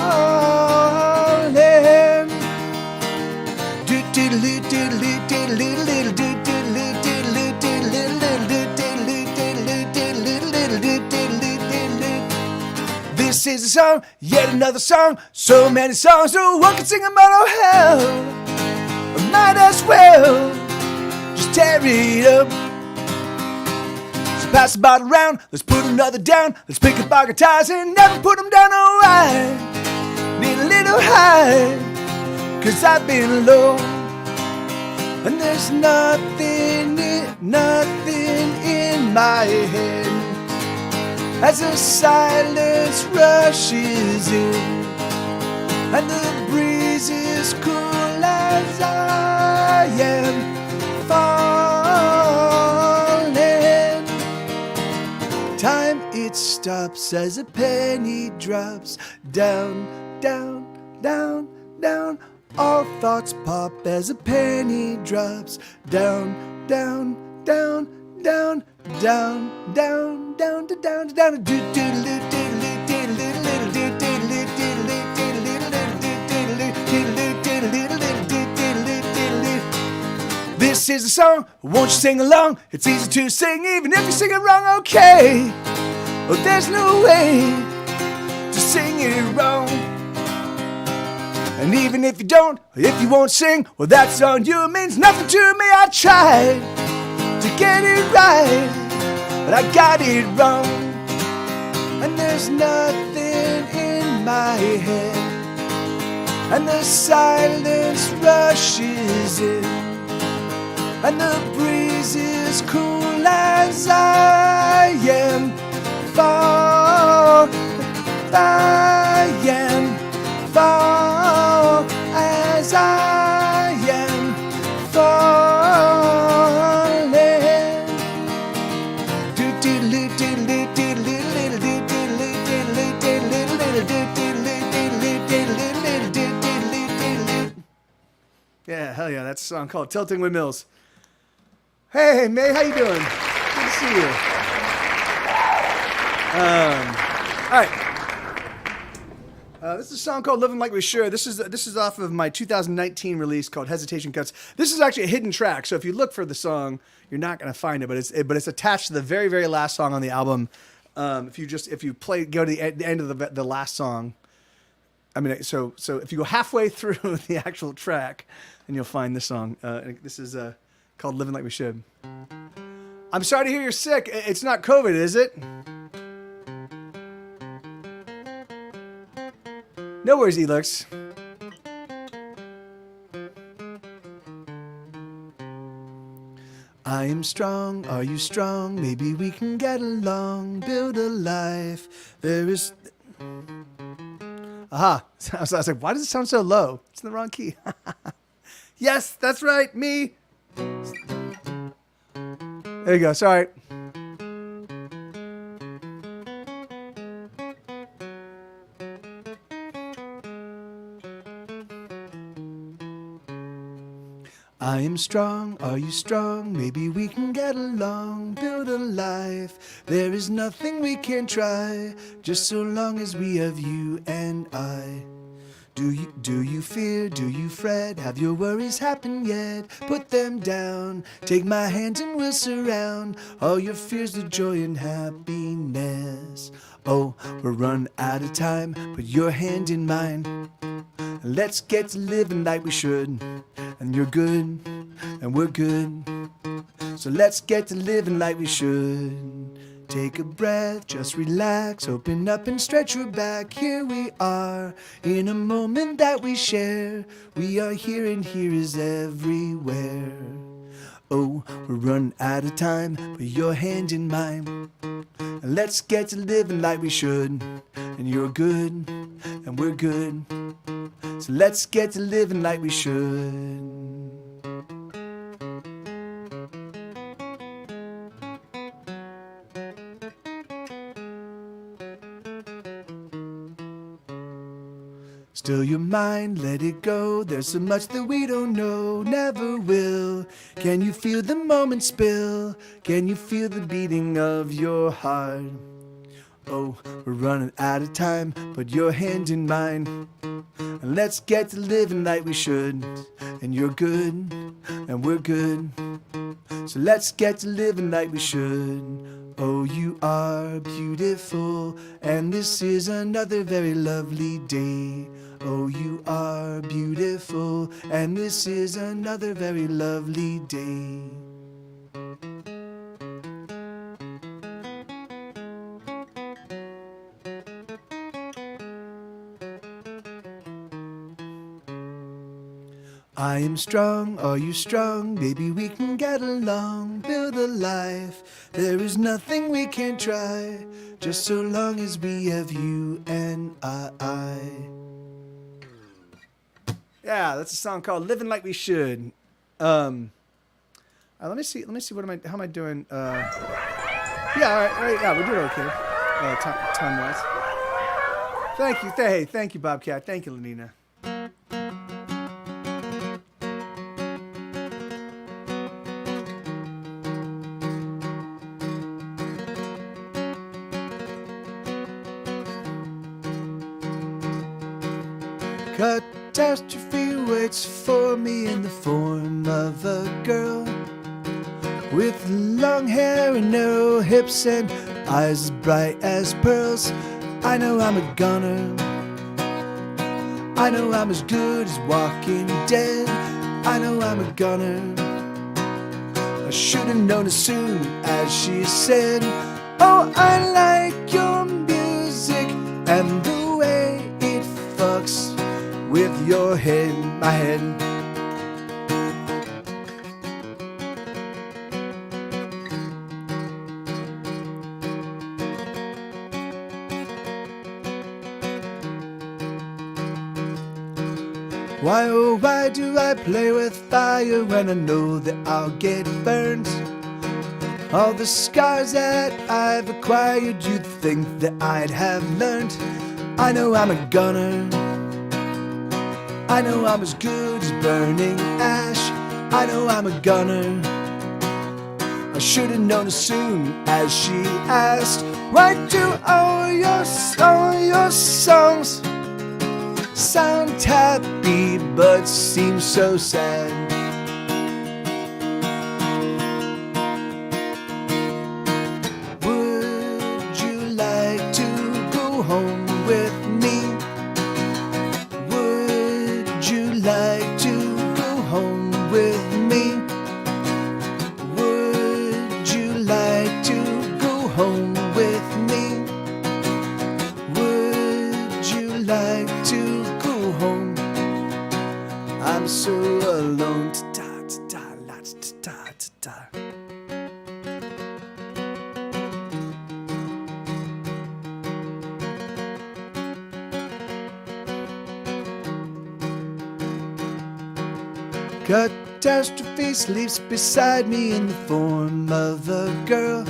This is a song, yet another song. So many songs, no one can sing them all. Oh hell, I might as well just tear it up. So pass the bottle around, let's put another down. Let's pick up our guitars and never put them down. Oh, I need a little high, 'cause I've been low and there's nothing in my head, as the silence rushes in and the breeze is cool as I am falling. Time it stops as a penny drops down, down, down, down. All thoughts pop as a penny drops down, down, down, down, down, down, down, down, down, This is a song, won't you sing along? It's easy to sing even if you sing it wrong, okay. Oh, there's no way to sing it wrong. And even if you don't, or if you won't sing, well, that's on you. It means nothing to me. I tried to get it right, but I got it wrong. And there's nothing in my head, and the silence rushes in, and the breeze is cool as I am. Fall, I am. Fall as I am falling. Yeah, hell yeah, that's a song called Tilting Windmills. Hey, May, how you doing? Good to see you. All right. This is a song called "Living Like We Should." This is off of my 2019 release called "Hesitation Cuts." This is actually a hidden track, so if you look for the song, you're not going to find it. But it's attached to the very, very last song on the album. If you go to the end of the last song, I mean, so if you go halfway through the actual track, then you'll find this song. This is called "Living Like We Should." I'm sorry to hear you're sick. It's not COVID, is it? No worries, Elix. I am strong, are you strong? Maybe we can get along, build a life. There is... Aha. I was like, why does it sound so low? It's in the wrong key. Yes, that's right, me. There you go, sorry. I am strong, are you strong? Maybe we can get along, build a life. There is nothing we can't try, just so long as we have you and I. Do you fear, do you fret? Have your worries happened yet? Put them down, take my hand and we'll surround all your fears with joy and happiness. Oh, we're running out of time, put your hand in mine. Let's get to living like we should. And you're good, and we're good. So let's get to living like we should. Take a breath, just relax, open up and stretch your back. Here we are, in a moment that we share. We are here and here is everywhere. Oh, we're running out of time, put your hand in mine. And let's get to living like we should. And you're good, and we're good. So let's get to living like we should. Still your mind, let it go. There's so much that we don't know, never will. Can you feel the moment spill? Can you feel the beating of your heart? Oh, we're running out of time, put your hand in mine. And let's get to living like we should. And you're good, and we're good. So let's get to living like we should. Oh, you are beautiful, and this is another very lovely day. Oh, you are beautiful, and this is another very lovely day. I am strong, are you strong? Baby, we can get along, build a life. There is nothing we can't try, just so long as we have you and I. Yeah, that's a song called "Living Like We Should." Let me see. How am I doing? Yeah, all right, yeah, we're doing okay. Time wise. Thank you. Thank you, Bobcat. Thank you, Lenina. Catastrophe waits for me in the form of a girl with long hair and narrow hips and eyes bright as pearls. I know I'm a gunner. I know I'm as good as Walking Dead. I know I'm a gunner. I should have known as soon as she said, oh, I like your music and the way it fucks with your head, my head. Why, oh, why do I play with fire when I know that I'll get burned? All the scars that I've acquired, you'd think that I'd have learned. I know I'm a gunner. I know I'm as good as burning ash. I know I'm a gunner. I should have known as soon as she asked, why do all your songs sound happy but seem so sad? Would you like to go home with me? Would you like to go home with me? Would you like to go home with me? Would you like to go home? I'm so alone. Catastrophe sleeps beside me in the form of a girl.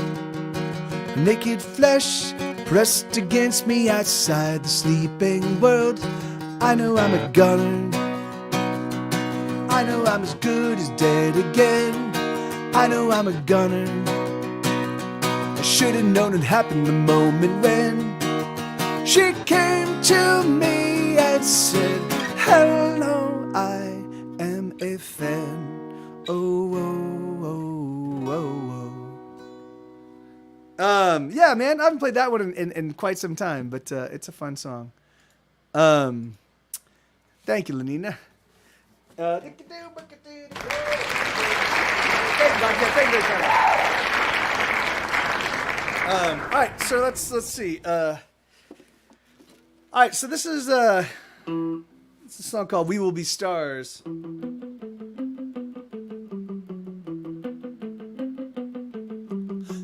Naked flesh pressed against me outside the sleeping world. I know I'm a gunner. I know I'm as good as dead again. I know I'm a gunner. I should have known it happened the moment when she came to me and said, hello, I am a fan. Oh, oh, oh, oh, oh. Yeah, man, I haven't played that one in quite some time, but it's a fun song. Thank you, Lenina. All right, so let's see. All right, so this is it's a song called "We Will Be Stars."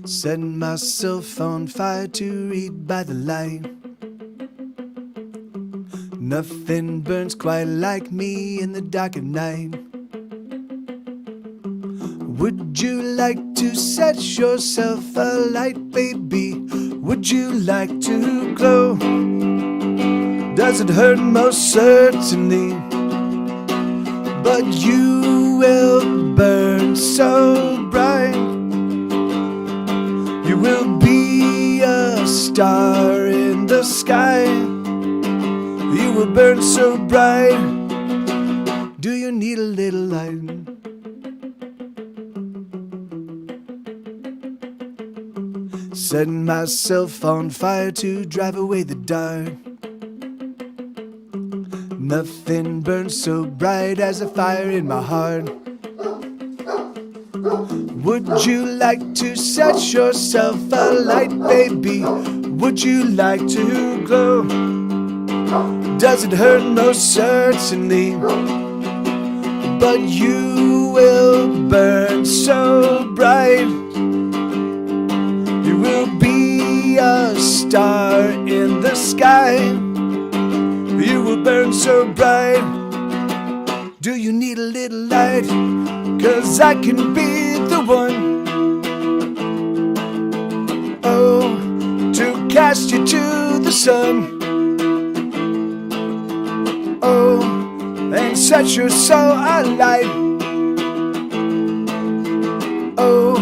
Set myself on fire to read by the light. Nothing burns quite like me in the dark of night. Would you like to set yourself alight, baby? Would you like to glow? Does it hurt? Most certainly. But you will burn so bright. You will be a star in the sky. You will burn so bright. Do you need a little light? Setting myself on fire to drive away the dark. Nothing burns so bright as a fire in my heart. Would you like to set yourself alight, baby? Would you like to glow? Does it hurt? Most certainly. But you will burn so bright. You will be a star in the sky. You will burn so bright. Do you need a little light? 'Cause I can be the one, oh, to cast you to the sun, oh, and set your soul alight, oh,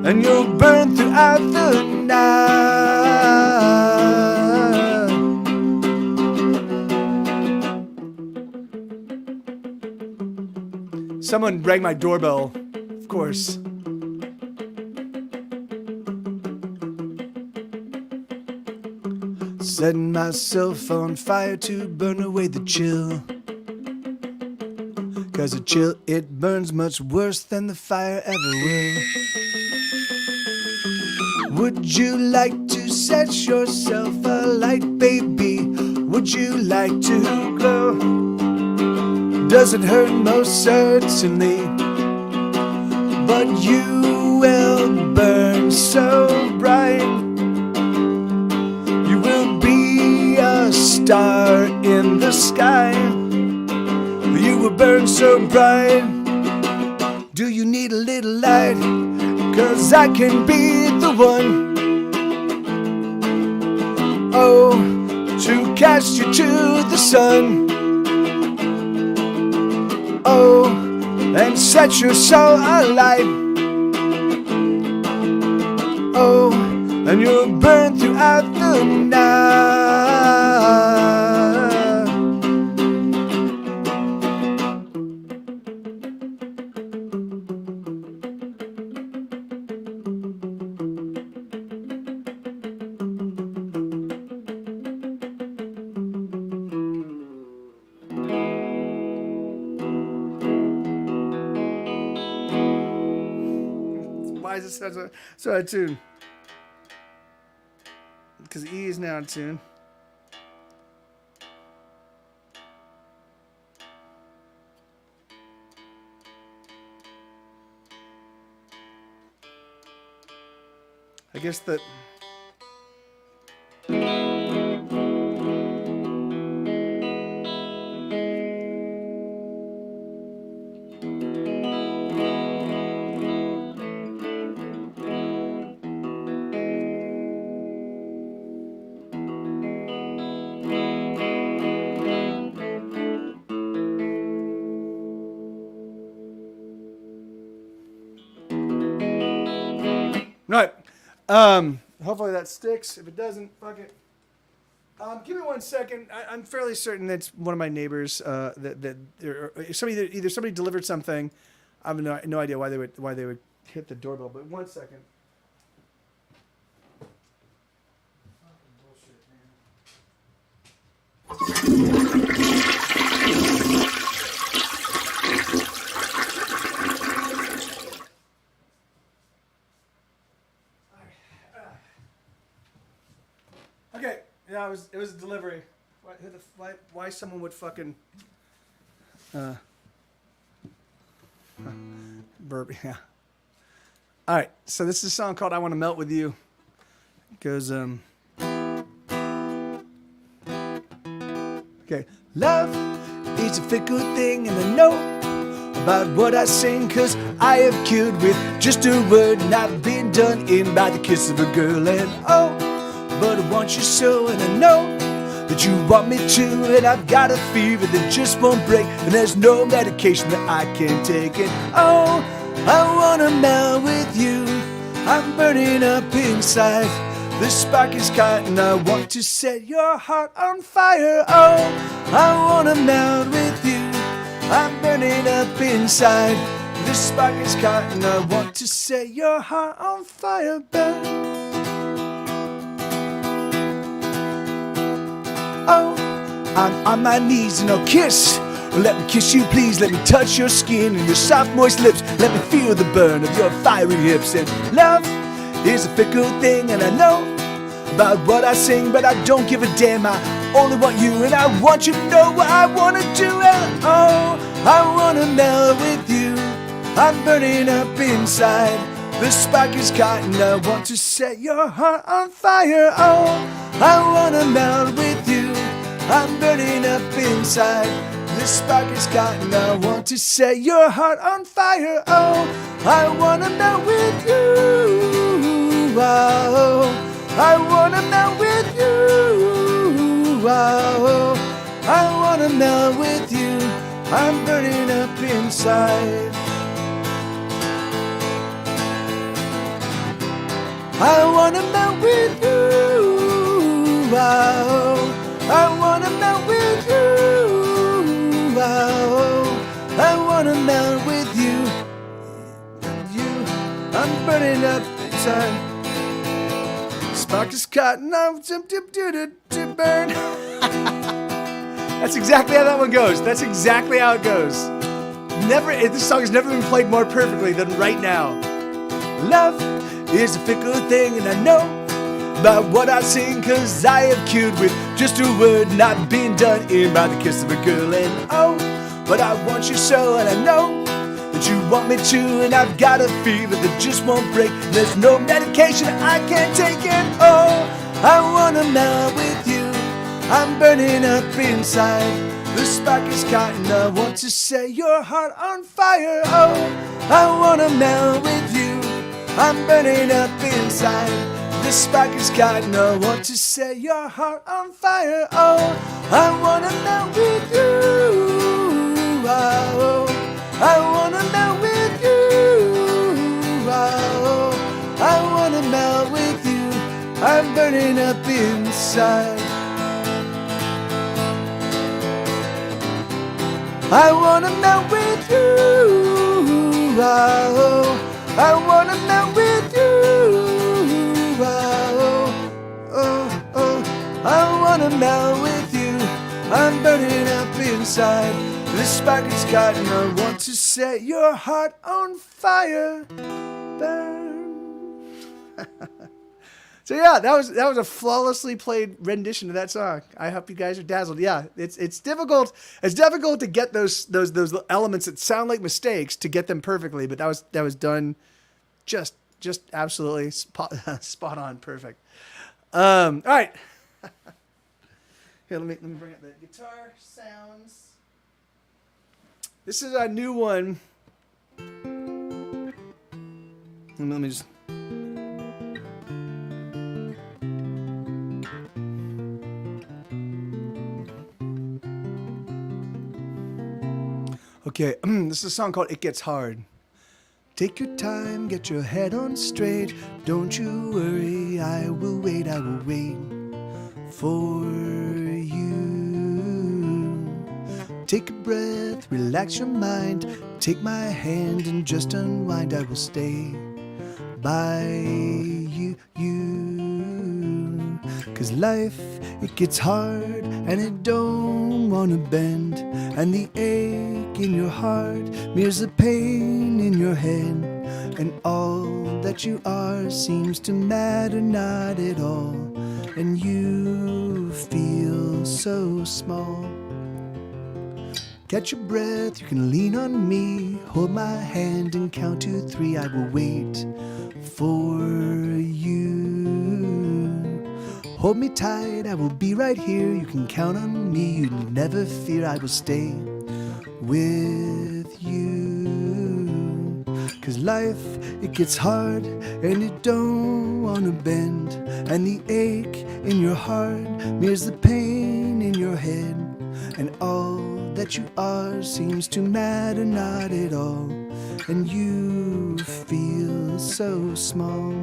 and you'll burn throughout the night. Someone rang my doorbell, of course. setting myself on fire to burn away the chill. 'Cause a chill, it burns much worse than the fire ever will. Would you like to set yourself alight, baby? Would you like to glow? Does it hurt? Most certainly. But you will burn so bright. You will be a star in the sky. You will burn so bright. Do you need a little light? 'Cause I can be the one, oh, to cast you to the sun, oh, and set your soul alight, oh, and you'll burn throughout the night. Why is it so out of tune? Because E is now in tune. I guess that. Right. Hopefully that sticks. If it doesn't, fuck it. Give me 1 second. I'm fairly certain that's one of my neighbors. That somebody delivered something. I have no idea why they would hit the doorbell. But 1 second. Okay, yeah, it was a delivery. Why someone would fucking burp? Yeah. All right, so this is a song called "I Want to Melt with You." It goes okay. Love is a fickle thing, and I know about what I sing, 'cause I have killed with just a word, and I've been done in by the kiss of a girl, and oh, but I want you so, and I know that you want me too, and I've got a fever that just won't break, and there's no medication that I can take, and oh, I wanna melt with you. I'm burning up inside. The spark is caught, and I want to set your heart on fire. Oh, I wanna melt with you. I'm burning up inside. The spark is caught, and I want to set your heart on fire. Burn. Oh, I'm on my knees and I'll kiss. Let me kiss you, please. Let me touch your skin and your soft, moist lips. Let me feel the burn of your fiery hips. And love is a fickle thing, and I know about what I sing, but I don't give a damn. I only want you, and I want you to know what I want to do. And oh, I want to melt with you. I'm burning up inside. The spark is caught, and I want to set your heart on fire. Oh, I want to melt with you. I'm burning up inside. The spark is caught, and I want to set your heart on fire. Oh, I want to melt with you. Oh, I want to melt with you. Oh, I want to melt with you. I'm burning up inside. I wanna melt with you. Oh, I wanna melt with you. Oh, I wanna melt with you. I'm burning up inside. spark is caught and I'm to burn. That's exactly how that one goes. That's exactly how it goes. This song has never been played more perfectly than right now. Love is a fickle thing, and I know about what I sing, cause I have cured with just a word not being done in by the kiss of a girl. And oh, but I want you so, and I know that you want me to, and I've got a fever that just won't break. There's no medication I can't take, and oh, I wanna melt with you. I'm burning up inside. The spark is caught and I want to set your heart on fire. Oh, I wanna melt with you. I'm burning up inside. The spark is caught and I want to set your heart on fire. Oh, I wanna melt with you. Oh, I wanna melt with you. Oh, I wanna melt with you. I'm burning up inside. I wanna melt with you. Oh, I wanna melt with you. Oh, I wanna melt with you. I'm burning up inside. The spark is caught and I want to set your heart on fire. Burn. So yeah, that was a flawlessly played rendition of that song. I hope you guys are dazzled. Yeah, it's difficult. It's difficult to get those elements that sound like mistakes to get them perfectly, but that was done just absolutely spot on, perfect. All right. Here, let me bring up the guitar sounds. This is a new one. Let me just. Okay, this is a song called It Gets Hard. Take your time, get your head on straight. Don't you worry, I will wait for you. Take a breath, relax your mind. Take my hand and just unwind. I will stay by you. 'Cause life, it gets hard and it don't wanna bend. And the ache in your heart mirrors the pain in your head. And all that you are seems to matter not at all. And you feel so small. Catch your breath, you can lean on me. Hold my hand and count to 3. I will wait for you. Hold me tight, I will be right here. You can count on me, you never fear. I will stay with you. 'Cause life, it gets hard and it don't wanna bend. And the ache in your heart mirrors the pain in your head. And all that you are seems to matter not at all. And you feel so small.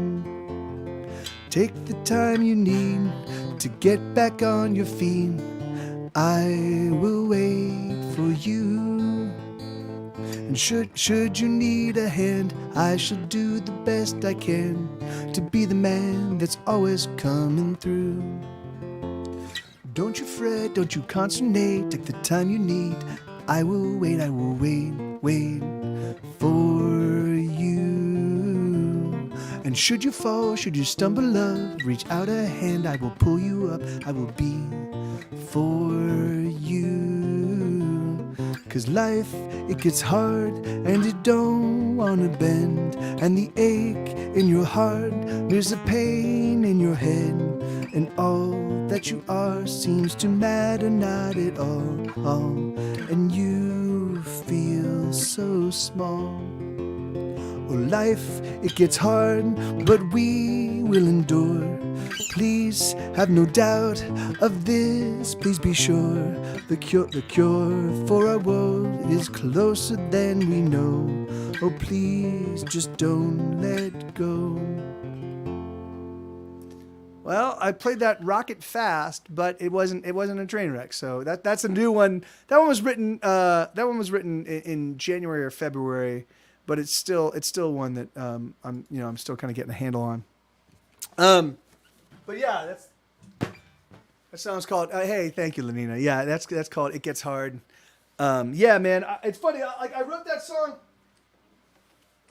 Take the time you need to get back on your feet. I will wait for you. And should you need a hand, I shall do the best I can to be the man that's always coming through. Don't you fret, don't you consternate. Take the time you need. I will wait for you. And should you fall, should you stumble, love, reach out a hand, I will pull you up. I will be for you. 'Cause life, it gets hard and it don't wanna bend. And the ache in your heart mirrors the pain in your head. And all that you are seems to matter not at all. And you feel so small. Oh, life, it gets hard, but we will endure. Please have no doubt of this, please be sure. The cure for our world is closer than we know. Oh, please just don't let go. Well, I played that rocket fast, but it wasn't a train wreck. So that's a new one. That one was written in January or February, but it's still one that I'm still kind of getting a handle on. But yeah, that song's called. Hey, thank you, Lenina. Yeah, that's called "It Gets Hard." Yeah, man, it's funny. I wrote that song.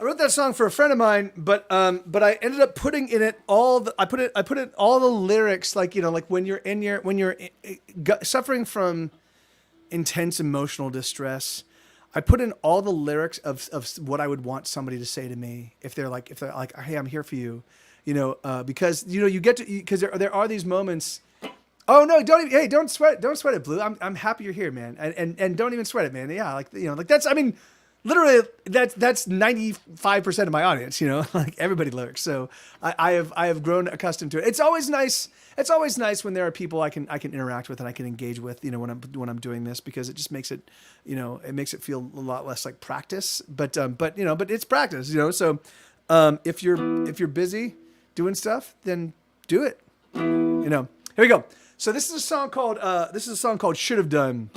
I wrote that song for a friend of mine, but I ended up putting in it all the. I put it all the lyrics, like like when you're suffering from intense emotional distress. I put in all the lyrics of what I would want somebody to say to me if they're like, hey, I'm here for you, because you get to, because there are these moments. Oh no, don't sweat it, Blue. I'm happy you're here, man, and don't even sweat it, man. Yeah, that's, I mean, literally that's 95% of my audience, like everybody lurks. So I have grown accustomed to it. It's always nice. It's always nice when there are people I can interact with and I can engage with, when I'm doing this, because it just makes it, it makes it feel a lot less like practice, but it's practice, So, if you're busy doing stuff, then do it, Here we go. So this is a song called "Should Have Done."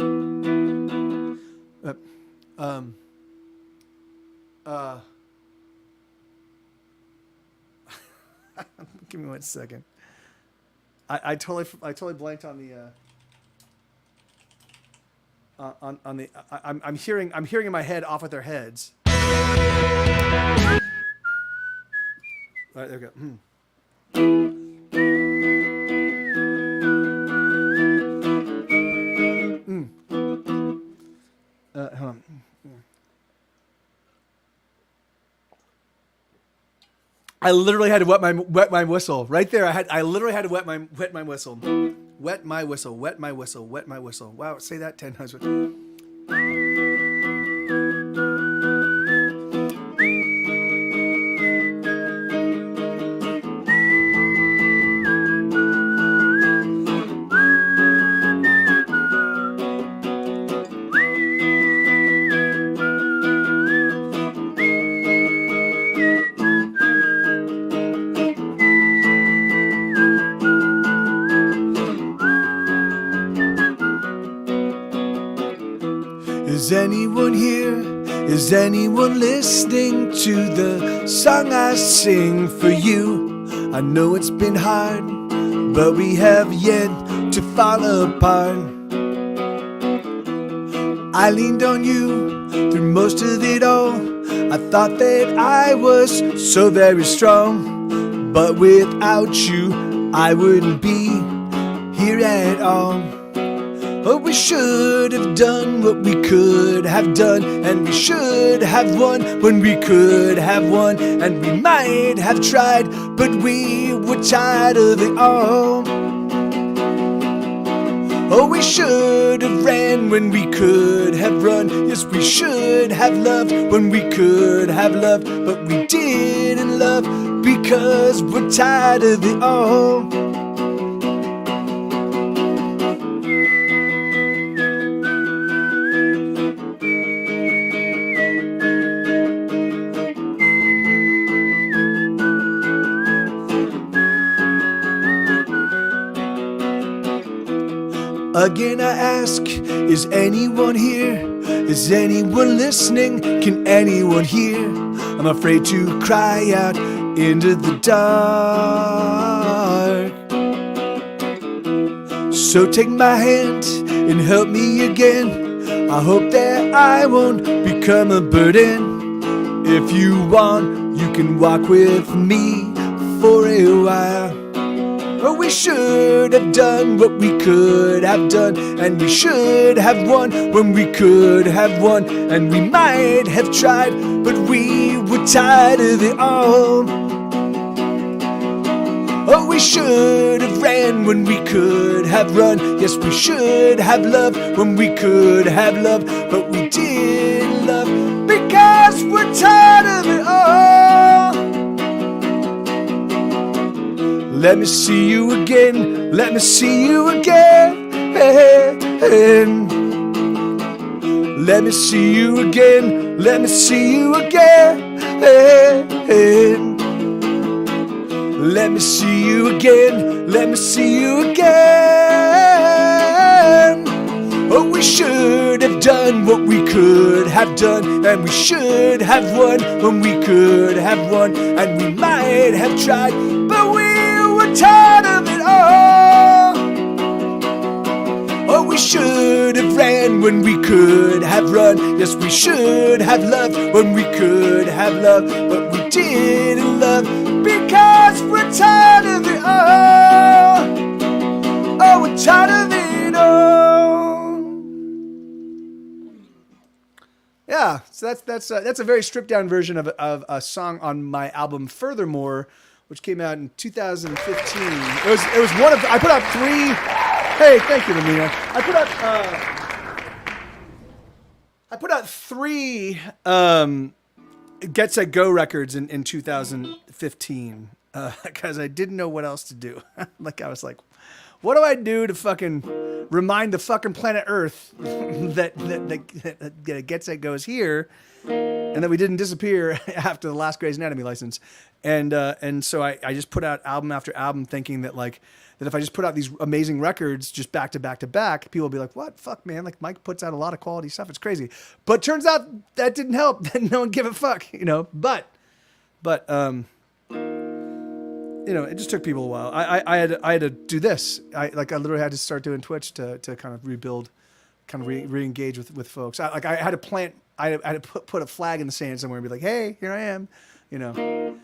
Give me 1 second. I totally blanked on the on the. I'm hearing in my head "Off with Their Heads." All right, there we go. Hold on. I literally had to wet my whistle right there. I literally had to wet my whistle. Wet my whistle. Wet my whistle. Wet my whistle. Wow, say that 10 times. Is anyone here? Is anyone listening to the song I sing for you? I know it's been hard, but we have yet to fall apart. I leaned on you through most of it all. I thought that I was so very strong, but without you, I wouldn't be here at all. But we should have done what we could have done, and we should have won when we could have won, and we might have tried, but we were tired of it all. Oh, we should have ran when we could have run. Yes, we should have loved when we could have loved, but we didn't love because we're tired of it all. Again I ask, is anyone here? Is anyone listening? Can anyone hear? I'm afraid to cry out into the dark. So take my hand and help me again. I hope that I won't become a burden. If you want, you can walk with me for a while. But we should have done what we could have done, and we should have won when we could have won, and we might have tried, but we were tired of it all. Oh, we should have ran when we could have run. Yes, we should have loved when we could have loved, but we didn't love because we're tired of it all. Let me see you again. Let me see you again. Let me see you again. Let me see you again. Let me see you again. Let me see you again. Oh, we should have done what we could have done, and we should have won when we could have won, and we might have tried, but we were we're tired of it all. Oh, we should have ran when we could have run. Yes, we should have loved when we could have loved. But we didn't love because we're tired of it all. Oh, we're tired of it all. Yeah, so that's a very stripped down version of a song on my album Furthermore, which came out in 2015. It was one of I put out 3. Hey, thank you, Lamina. I put out 3 Get Set Go records in 2015 because I didn't know what else to do. Like I was like, what do I do to fucking remind the fucking planet Earth that Get Set Go is here, and that we didn't disappear after the last Grey's Anatomy license, and so I just put out album after album, thinking that that if I just put out these amazing records just back to back to back, people will be like, what? Fuck, man. Like, Mike puts out a lot of quality stuff. It's crazy. But turns out that didn't help. No one give a fuck, you know. But you know, it just took people a while. I had to do this. I literally had to start doing Twitch to kind of rebuild, kind of re-engage with folks. I had to plant, I had to put a flag in the sand somewhere and be like, hey, here I am, you know.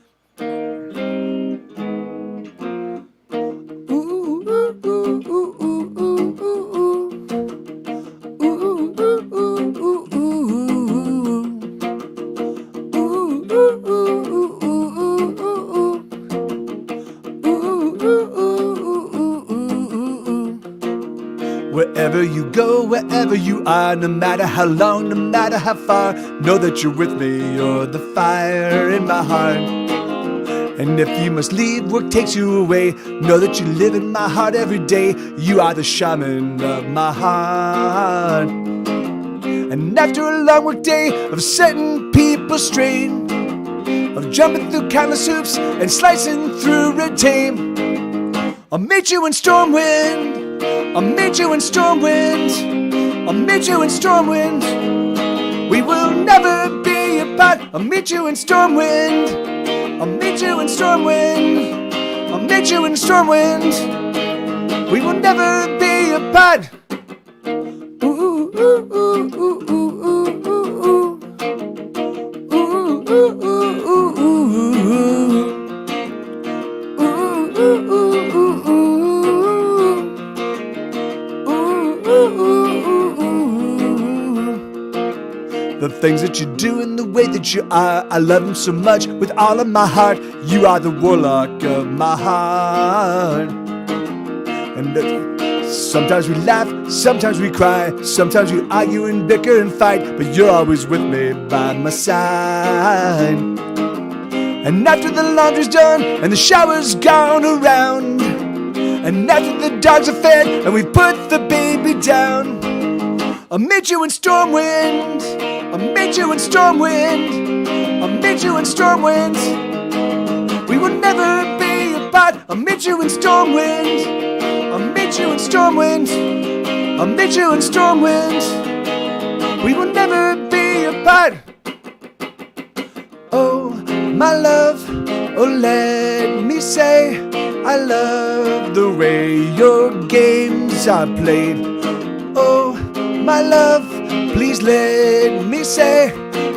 Wherever you go, wherever you are, no matter how long, no matter how far, know that you're with me, you're the fire in my heart. And if you must leave, work takes you away, know that you live in my heart every day, you are the shaman of my heart. And after a long work day of setting people straight, of jumping through countless hoops and slicing through red tape, I'll meet you in Stormwind. I'll meet you in Stormwind. I'll meet you in Stormwind. We will never be apart. I'll meet you in Stormwind. I'll meet you in Stormwind. I'll meet you in Stormwind. We will never be apart. Ooh, ooh, ooh, ooh, ooh, ooh, ooh, ooh. Ooh, ooh, ooh, ooh, ooh, ooh. The things that you do and the way that you are, I love them so much with all of my heart. You are the warlock of my heart. And sometimes we laugh, sometimes we cry, sometimes we argue and bicker and fight, but you're always with me by my side. And after the laundry's done and the shower's gone around, and after the dogs are fed and we put the baby down, I'll meet you in Stormwind. I'll meet you in Stormwind. I'll meet you in Stormwind. We will never be apart. I'll meet you in Stormwind. I'll meet you in Stormwind. I'll meet you in Stormwind. We will never be apart. Oh, my love, oh, let me say I love the way your games are played. Oh, my love, please let me say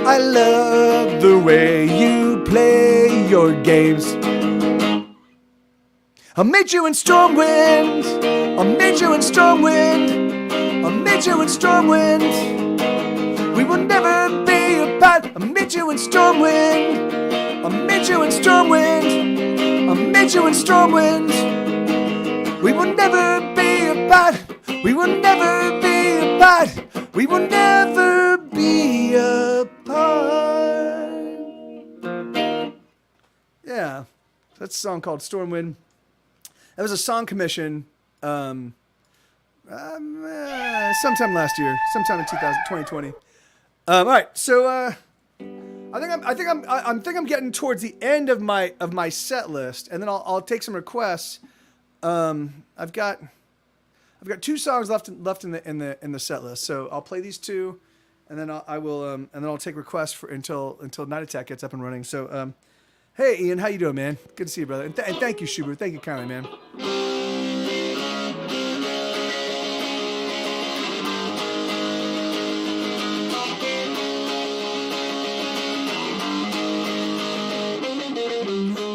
I love the way you play your games. I'll meet you in Stormwind. I'll meet you in Stormwind. I'll meet you in Stormwind. We will never be apart. I'll meet you in Stormwind. I'll meet you in Stormwind. I'll meet you in Stormwind. We will never be apart. We will never be apart. We will never be apart. Yeah, that's a song called Stormwind. That was a song commission sometime last year, sometime in 2020. All right, so I think I'm getting towards the end of my set list, and then I'll take some requests. I've got 2 songs left in the set list, so I'll play these 2, and then I'll take requests for until Night Attack gets up and running. So Hey, Ian, how you doing, man? Good to see you, brother. And thank you, Schubert. Thank you kindly, man.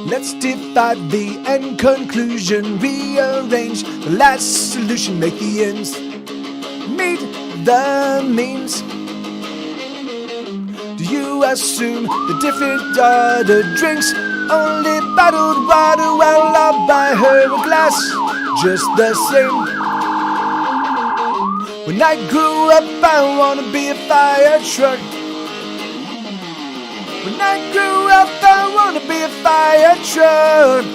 Let's divide the end conclusion, rearrange the last solution, make the ends meet the means. Do you assume the different are the drinks? Only bottled water, well, I'll buy her a glass just the same. When I grew up, I wanna be a fire truck. When I grew up, I wanna be a fire truck.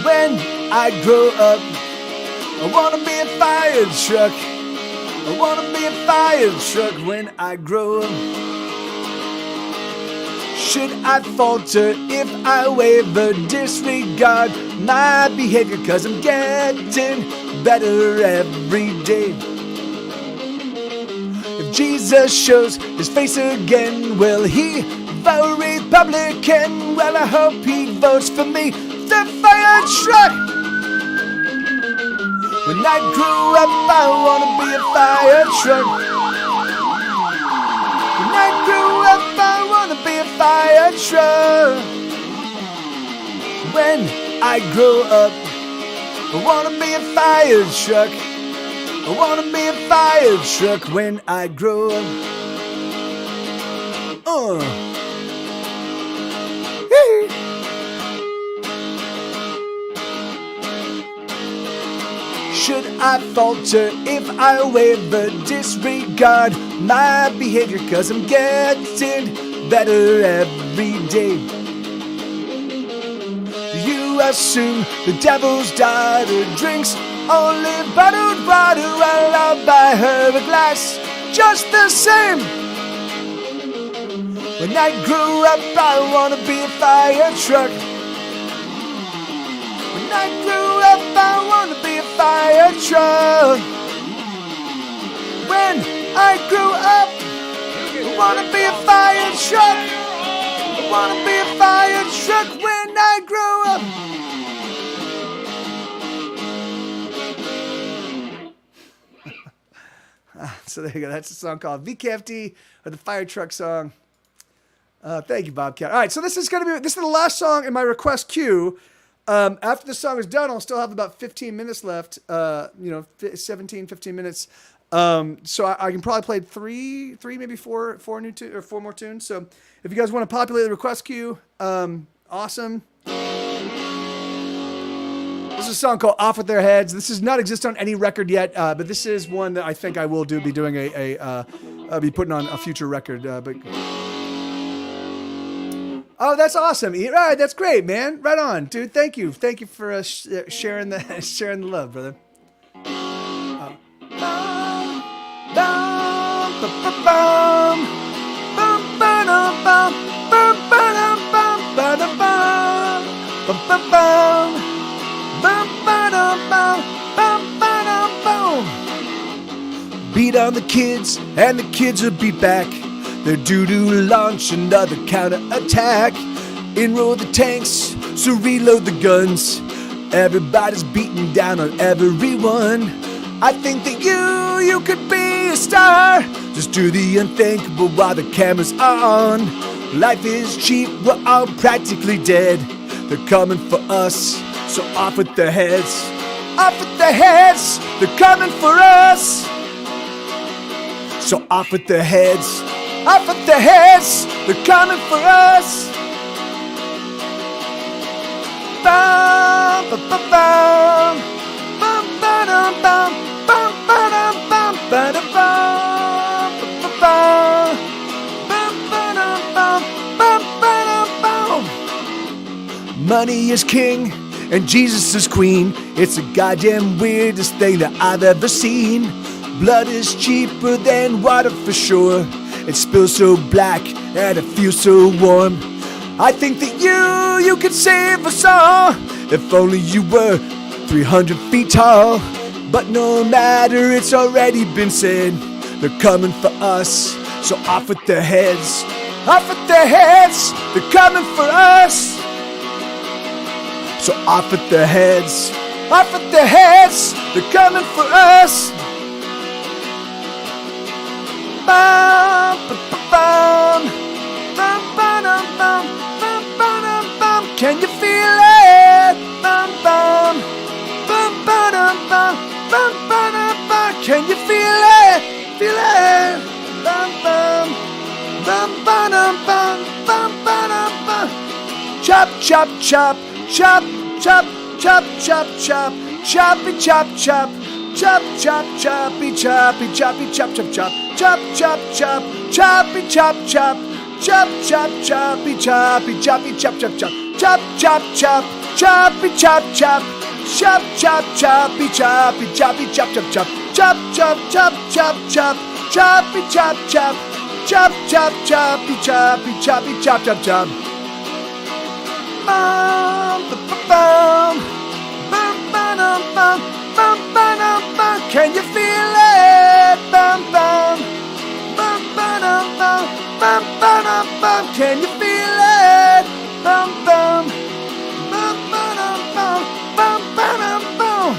When I grow up, I wanna be a fire truck. I wanna be a fire truck when I grow up. Should I falter if I waver, disregard my behavior? 'Cause I'm getting better every day. If Jesus shows his face again, will he vote Republican? Well, I hope he votes for me, the fire truck. When I grew up, I wanna be a fire truck. When I grew up, I wanna be a fire truck. When I grow up, I wanna be a fire truck. I wanna be a fire truck when I grow up. Should I falter if I waver, disregard my behavior? 'Cause I'm getting better every day. Do you assume the devil's daughter drinks only bottled water? Well, I'll buy her a glass just the same. When I grew up, I wanna be a fire truck. When I grew up, I wanna be a fire truck. When I grew up, I wanna be a fire truck. I wanna be a fire truck when I grow up. So there you go. That's a song called VKFD, or the fire truck song. Thank you, Bobcat. All right, so this is the last song in my request queue. After the song is done, I'll still have about 15 minutes left. 17, 15 minutes. So I can probably play three, maybe four more tunes. So if you guys want to populate the request queue, awesome. This is a song called "Off with Their Heads." This does not exist on any record yet, but this is one that I think I will be doing I'll be putting on a future record. Oh, that's awesome! All right, that's great, man. Right on, dude. Thank you for sharing the love, brother. Beat on the kids, and the kids will be back. They're due to launch another counter-attack. Enroll the tanks, so reload the guns. Everybody's beating down on everyone. I think that you could be a star. Just do the unthinkable while the cameras are on. Life is cheap, we're all practically dead. They're coming for us, so off with their heads. Off with their heads, they're coming for us. So off with their heads. Off with their heads, they're coming for us. Bum, bum, bum, bum. Bum, ba-dum, bum. Bum, ba-dum, bum. Ba-dum, bum. Bum, bum, bum. Bum, ba-dum, bum. Bum, ba-dum, bum. Money is king and Jesus is queen. It's the goddamn weirdest thing that I've ever seen. Blood is cheaper than water for sure. It spills so black and it feels so warm. I think that you could save us all if only you were 300 feet tall. But no matter, it's already been said. They're coming for us, so off with their heads. off with their heads, they're coming for us. So off with their heads, off with their heads, they're coming for us. Bum, bum, bum, bum, bum, bum, bum, bum. Can you feel it? Bum, bum, bum, bum, bum, bum, bum, bum. Can you feel it? Feel it? Bum, bum, bum, bum, bum, bum, bum, bum. Chop, chop, chop, chop, chop, chop, chop, chop, choppy, chop, chop. Chop, chop, choppy, choppy, choppy, chop, chop, chop, chop, chop, chop, choppy, chop, chop, chop, chop, choppy, choppy, choppy, chop, chop, chop, chop, chop, chop, choppy, chop, chop, chop, chop, choppy, choppy, choppy, chop, chop, chop, chop, chop, chop, chop, chop, choppy, chop, chop, chop, chop, choppy, choppy, choppy, chop, chop, chop. Bum, bum, bum, bum, bum, bum. Bum, bum, bum, can you feel it? Bum, bum, bum, bum, bum, bum, bum, bum, can you feel it? Bum, bum, bum, bum, bum, bum, bum, bum.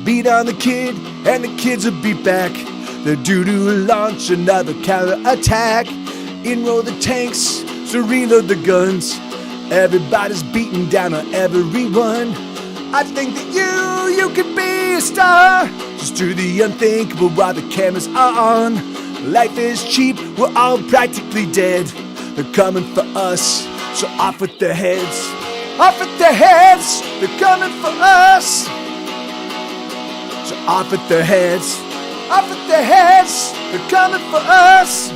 Beat on the kid, and the kids will be back. They're due to launch another counter attack. Enroll the tanks, so reload the guns. Everybody's beating down on everyone. I think that you could be a star. Just do the unthinkable while the cameras are on. Life is cheap, we're all practically dead. They're coming for us, so off with their heads. Off with their heads, they're coming for us. So off with their heads. Off with their heads, they're coming for us.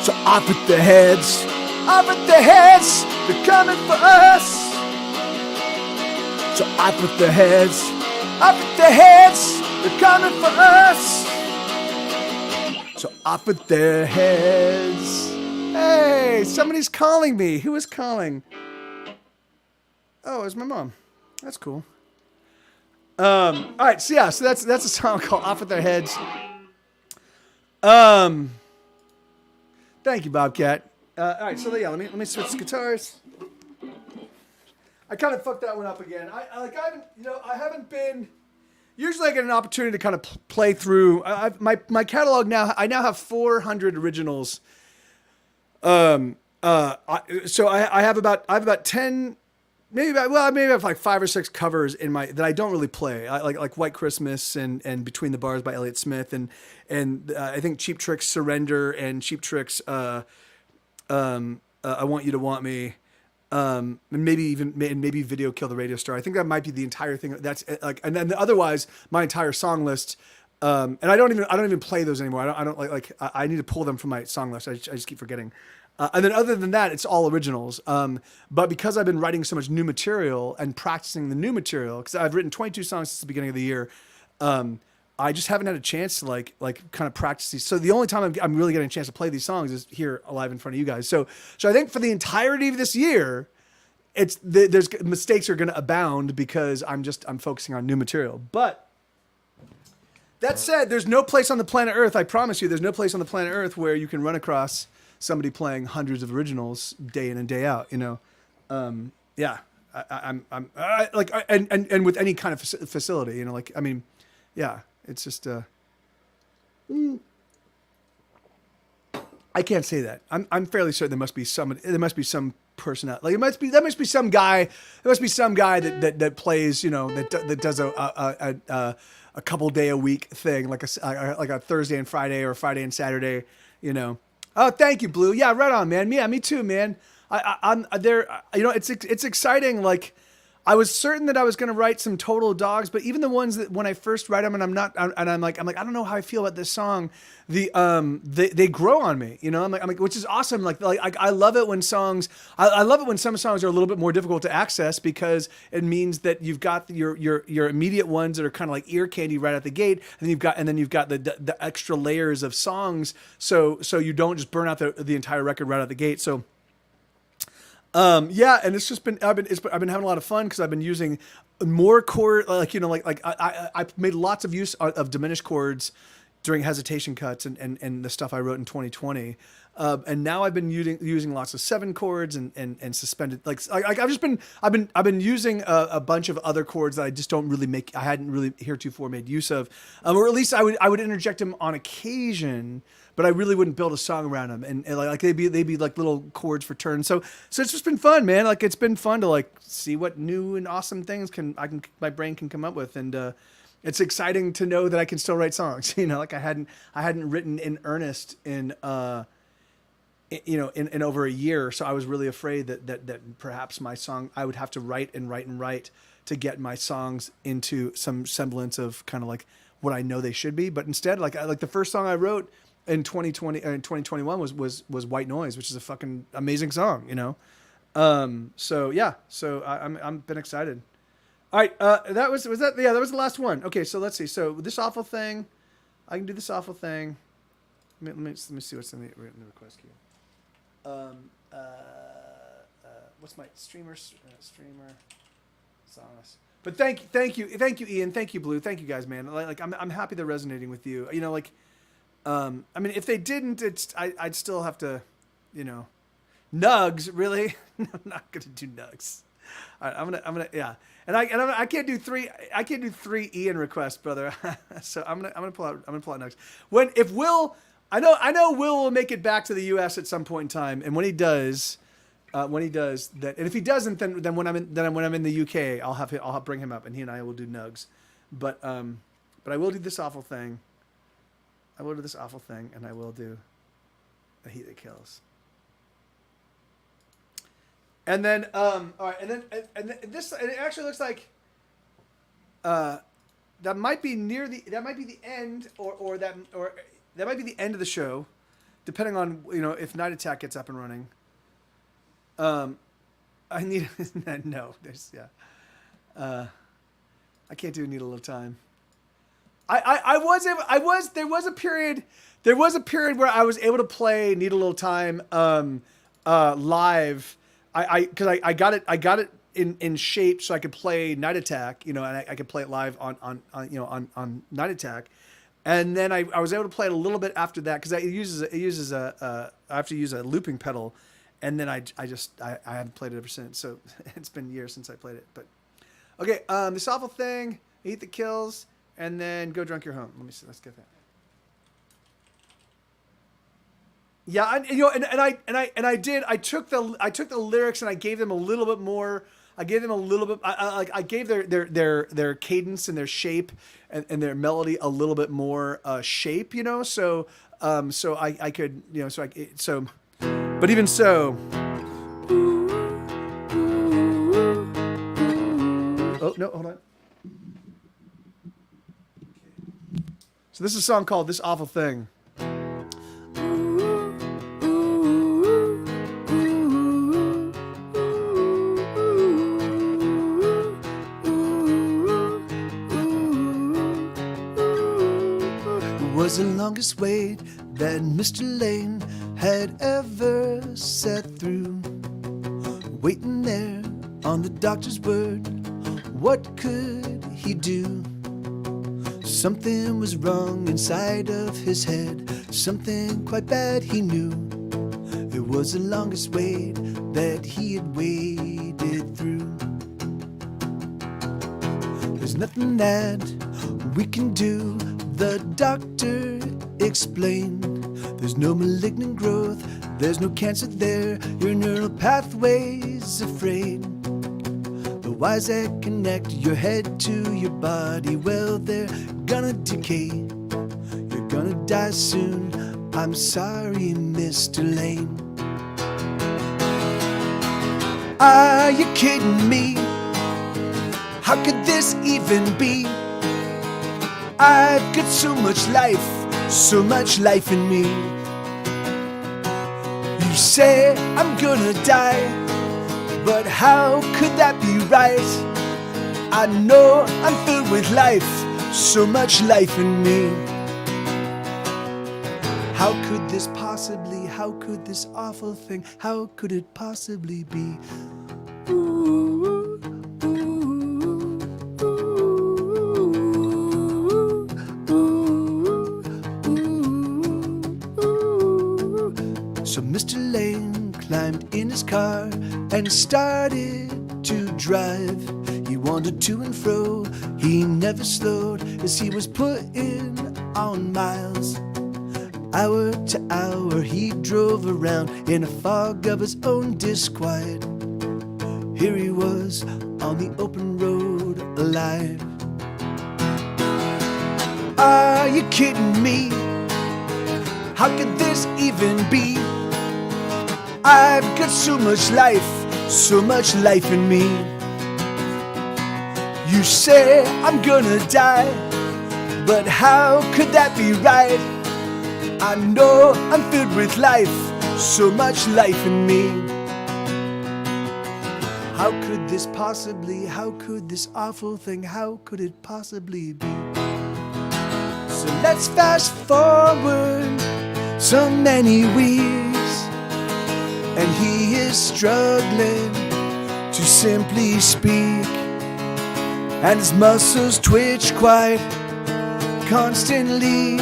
So off with their heads. Off with their heads, they're coming for us. So off with their heads, off with their heads, they're coming for us. So off with their heads. Hey, somebody's calling me. Who is calling? Oh, it's my mom. That's cool. All right, so yeah, so that's a song called "Off with Their Heads." Thank you, Bobcat. All right, so yeah, let me switch guitars. I kind of fucked that one up again. I haven't been. Usually, I get an opportunity to kind of play through. My catalog now. I now have 400 originals. So I have about 10, maybe I have like 5 or 6 covers in my that I don't really play. Like White Christmas and Between the Bars by Elliott Smith and I think Cheap Trick's Surrender and Cheap Trick's I Want You to Want Me. And maybe Video Kill the Radio Star. I think that might be the entire thing. That's like, and then otherwise my entire song list. And I don't even play those anymore. I don't I need to pull them from my song list. I just keep forgetting. And then other than that, it's all originals. But because I've been writing so much new material and practicing the new material, because I've written 22 songs since the beginning of the year, I just haven't had a chance to like kind of practice these. So the only time I'm really getting a chance to play these songs is here live in front of you guys. So I think for the entirety of this year, there's mistakes are going to abound because I'm focusing on new material. But that said, there's no place on the planet Earth. I promise you, there's no place on the planet Earth where you can run across somebody playing hundreds of originals day in and day out. You know, yeah. I'm with any kind of facility. You know, like I mean, yeah. It's just, I can't say that. I'm fairly certain there must be some person out. Like there must be some guy that plays, you know, that does a couple day a week thing, like a Thursday and Friday or Friday and Saturday, you know. Oh, thank you, Blue. Yeah, right on, man. Yeah, me too, man. I'm there. You know, it's exciting. Like, I was certain that I was going to write some total dogs, but even the ones that when I first write them and I'm like, I don't know how I feel about this song. They grow on me, you know. I'm like, which is awesome. Like I love it when songs. I love it when some songs are a little bit more difficult to access because it means that you've got your immediate ones that are kind of like ear candy right out the gate, and then you've got the extra layers of songs, so you don't just burn out the entire record right out the gate. So. Yeah, and it's just been I've been having a lot of fun because I've been using more chord, I made lots of use of diminished chords during hesitation cuts and the stuff I wrote in 2020. And now I've been using lots of 7 chords and suspended, like I've been using a bunch of other chords that I just don't really I hadn't really heretofore made use of, or at least I would interject them on occasion, but I really wouldn't build a song around them, and like they'd be like little chords for turns. So it's just been fun, man. Like it's been fun to like see what new and awesome things my brain can come up with, and it's exciting to know that I can still write songs. You know, like I hadn't written in earnest in over a year, so I was really afraid that perhaps my song, I would have to write to get my songs into some semblance of kind of like what I know they should be. But instead, like the first song I wrote in 2021 was White Noise, which is a fucking amazing song, you know. So I'm been excited. All right, that was the last one. Okay, so let's see. So This Awful Thing, I can do This Awful Thing. Let me see what's in the request queue. What's my streamer songs? But thank you, Ian. Thank you, Blue. Thank you guys, man. Like I'm happy they're resonating with you. You know, like, I mean, if they didn't, I'd still have to, you know, Nugs. Really, I'm not gonna do Nugs. All right, I'm gonna yeah. And I can't do 3 Ian requests, brother. So I'm gonna pull out Nugs. I know Will will make it back to the U.S. at some point in time, and when he does that, and if he doesn't, then when I'm in the U.K., I'll bring him up, and he and I will do Nugs. But I will do This Awful Thing. I will do This Awful Thing, and I will do The Heat That Kills. And then all right, and this, and it actually looks like that might be the end, or that might be the end of the show, depending on, you know, if Night Attack gets up and running. I need no. There's I can't do Need a Little Time. There was a period where I was able to play Need a Little Time live. Because I got it in shape so I could play Night Attack, you know, and I could play it live on Night Attack. And then I was able to play it a little bit after that, because it uses I have to use a looping pedal, and then I haven't played it ever since. So it's been years since I played it. But okay, This Awful Thing, Heat That Kills, and then Go Drunk You're Home. Let me see. Let's get that. Yeah, I took the lyrics and I gave them a little bit more. I gave their cadence and their shape and their melody a little bit more shape, you know. So I could, you know, but even so. Oh no, hold on. So this is a song called This Awful Thing. Was the longest wait that Mr. Lane had ever sat through. Waiting there on the doctor's word, what could he do? Something was wrong inside of his head, something quite bad he knew. It was the longest wait that he had waited through. There's nothing that we can do, the doctor explained. There's no malignant growth, there's no cancer there, your neural pathway's afraid. The wires that connect your head to your body, well, they're gonna decay. You're gonna die soon, I'm sorry, Mr. Lane. Are you kidding me? How could this even be? I've got so much life in me. You say I'm gonna die, but how could that be right? I know I'm filled with life, so much life in me. How could this possibly, how could this awful thing, how could it possibly be? Ooh, ooh, ooh, ooh, ooh, Mr. Lane climbed in his car and started to drive. He wandered to and fro, he never slowed as he was putting on miles. Hour to hour he drove around in a fog of his own disquiet. Here he was on the open road, alive. Are you kidding me? How could this even be? I've got so much life in me. You say I'm gonna die, but how could that be right? I know I'm filled with life, so much life in me. How could this possibly, how could this awful thing, how could it possibly be? So let's fast forward so many weeks, and he is struggling to simply speak, and his muscles twitch quite constantly,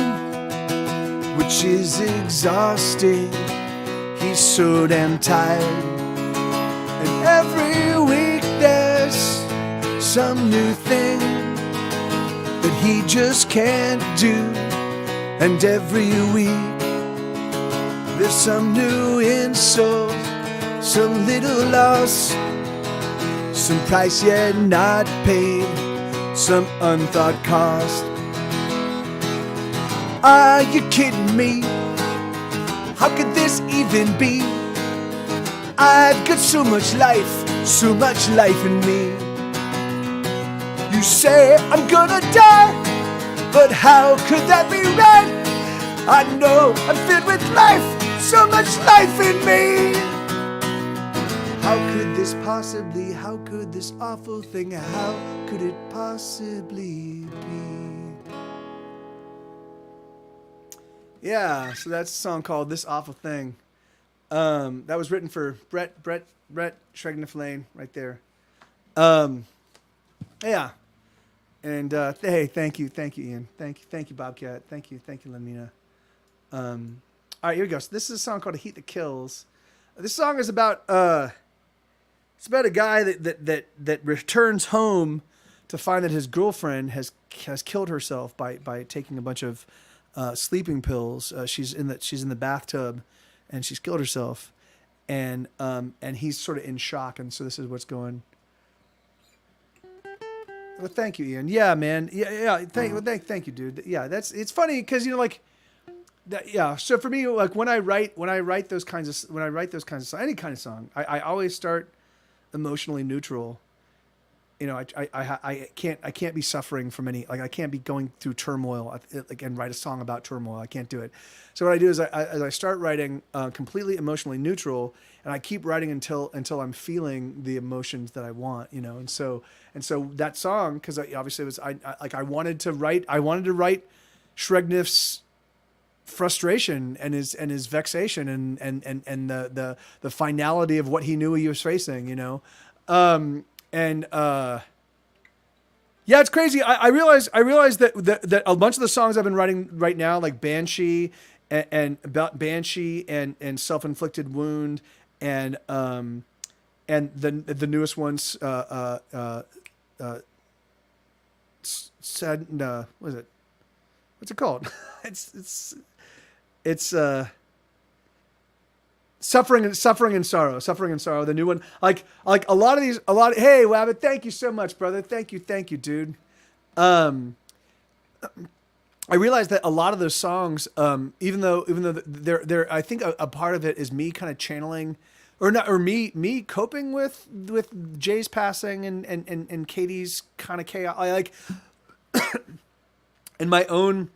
which is exhausting. He's so damn tired, and every week there's some new thing that he just can't do, and every week there's some new insult, some little loss, some price yet not paid, some unthought cost. Are you kidding me? How could this even be? I've got so much life in me. You say I'm gonna die, but how could that be right? I know I'm filled with life, so much life in me. How could this possibly, how could this awful thing, how could it possibly be? Yeah, so that's a song called This Awful Thing. That was written for Brett Schregniflane right there. Yeah. And hey, thank you, Ian. Thank you, Bobcat. Thank you, Lenina. All right, here we go. So this is a song called "A Heat That Kills." This song is about it's about a guy that returns home to find that his girlfriend has killed herself by taking a bunch of sleeping pills. She's in the bathtub, and she's killed herself, and he's sort of in shock, and so this is what's going. Well, thank you, Ian. Yeah, man. Yeah. Thank you, dude. Yeah, it's funny because like that. Yeah. So for me, like when I write those kinds of songs, any kind of song, I always start emotionally neutral. You know, I can't be suffering from any, like I can't be going through turmoil and write a song about turmoil. I can't do it. So what I do is I start writing completely emotionally neutral, and I keep writing until I'm feeling the emotions that I want, you know. And so that song, because obviously it was I wanted to write Schregnif's frustration and his vexation and the finality of what he knew he was facing, you know. Yeah, it's crazy. I realize that a bunch of the songs I've been writing right now, like Banshee and about Banshee and Self-Inflicted Wound and the newest ones, sad. What is it? What's it called? It's Suffering and Sorrow. The new one, like a lot of. Hey, Wabbit, thank you so much, brother. Thank you, dude. I realized that a lot of those songs, even though they're, I think a part of it is me kind of channeling, or me coping with Jay's passing and Katie's kind of chaos, and my own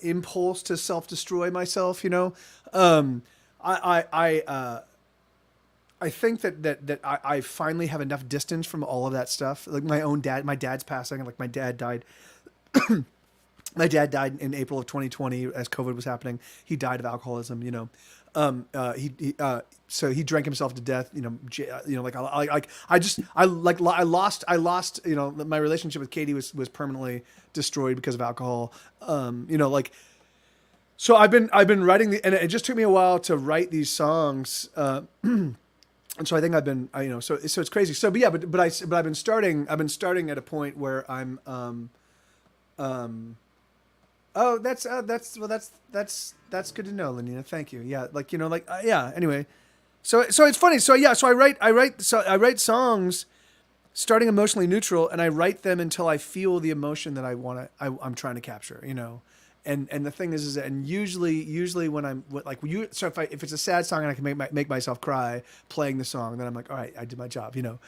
impulse to self-destroy myself, you know. I think that I finally have enough distance from all of that stuff. Like my dad's passing, like my dad died. My dad died in April of 2020 as COVID was happening. He died of alcoholism, you know. So he drank himself to death, you know. I lost, you know, my relationship with Katie was permanently destroyed because of alcohol. You know, like So I've been writing and it just took me a while to write these songs. And so I think I've been, so it's crazy. So, but I've been starting at a point where I'm, that's good to know, Lenina. Thank you. Yeah. Anyway. So it's funny. So I write songs starting emotionally neutral, and I write them until I feel the emotion that I'm trying to capture, And the thing is and usually when I'm if it's a sad song and I can make myself cry playing the song, then I'm like, all right, I did my job, And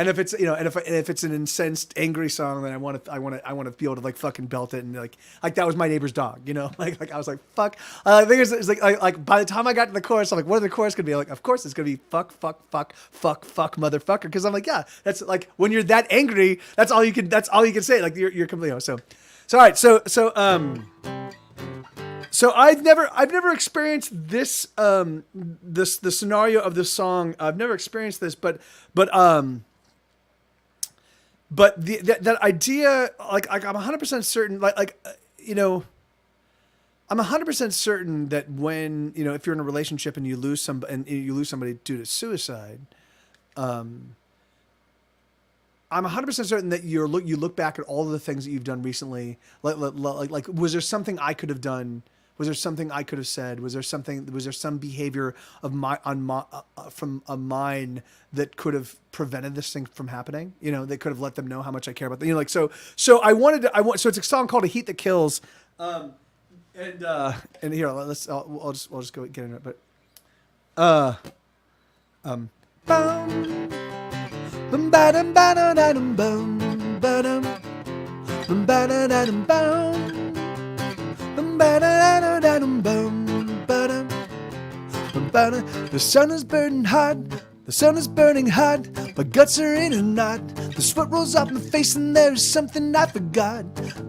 if it's if it's an incensed angry song, then I want to be able to like fucking belt it and like that was my neighbor's dog, like I was like fuck. The thing is, it's like by the time I got to the chorus, I'm like, what are the chorus gonna be? Like, of course it's gonna be fuck motherfucker, because I'm like, yeah, that's like when you're that angry, that's all you can say. Like you're completely So all right, so I've never experienced this the scenario of this song. I've never experienced this, but that idea, like I'm 100% certain, I'm 100% certain that when if you're in a relationship and you lose somebody due to suicide, I'm 100% certain that you look back at all of the things that you've done recently. Like, was there something I could have done? Was there something I could have said? Was there some behavior of from mine that could have prevented this thing from happening? That could have let them know how much I care about them. So so it's a song called "A Heat That Kills," and here I'll just go get into it. But Bum ba dum ba da da dum bum ba dum ba da da dum bum ba da da da dum bum ba dum ba da. The sun is burning hot. The sun is burning hot. My guts are in a knot. The sweat rolls off my face and there's something I forgot.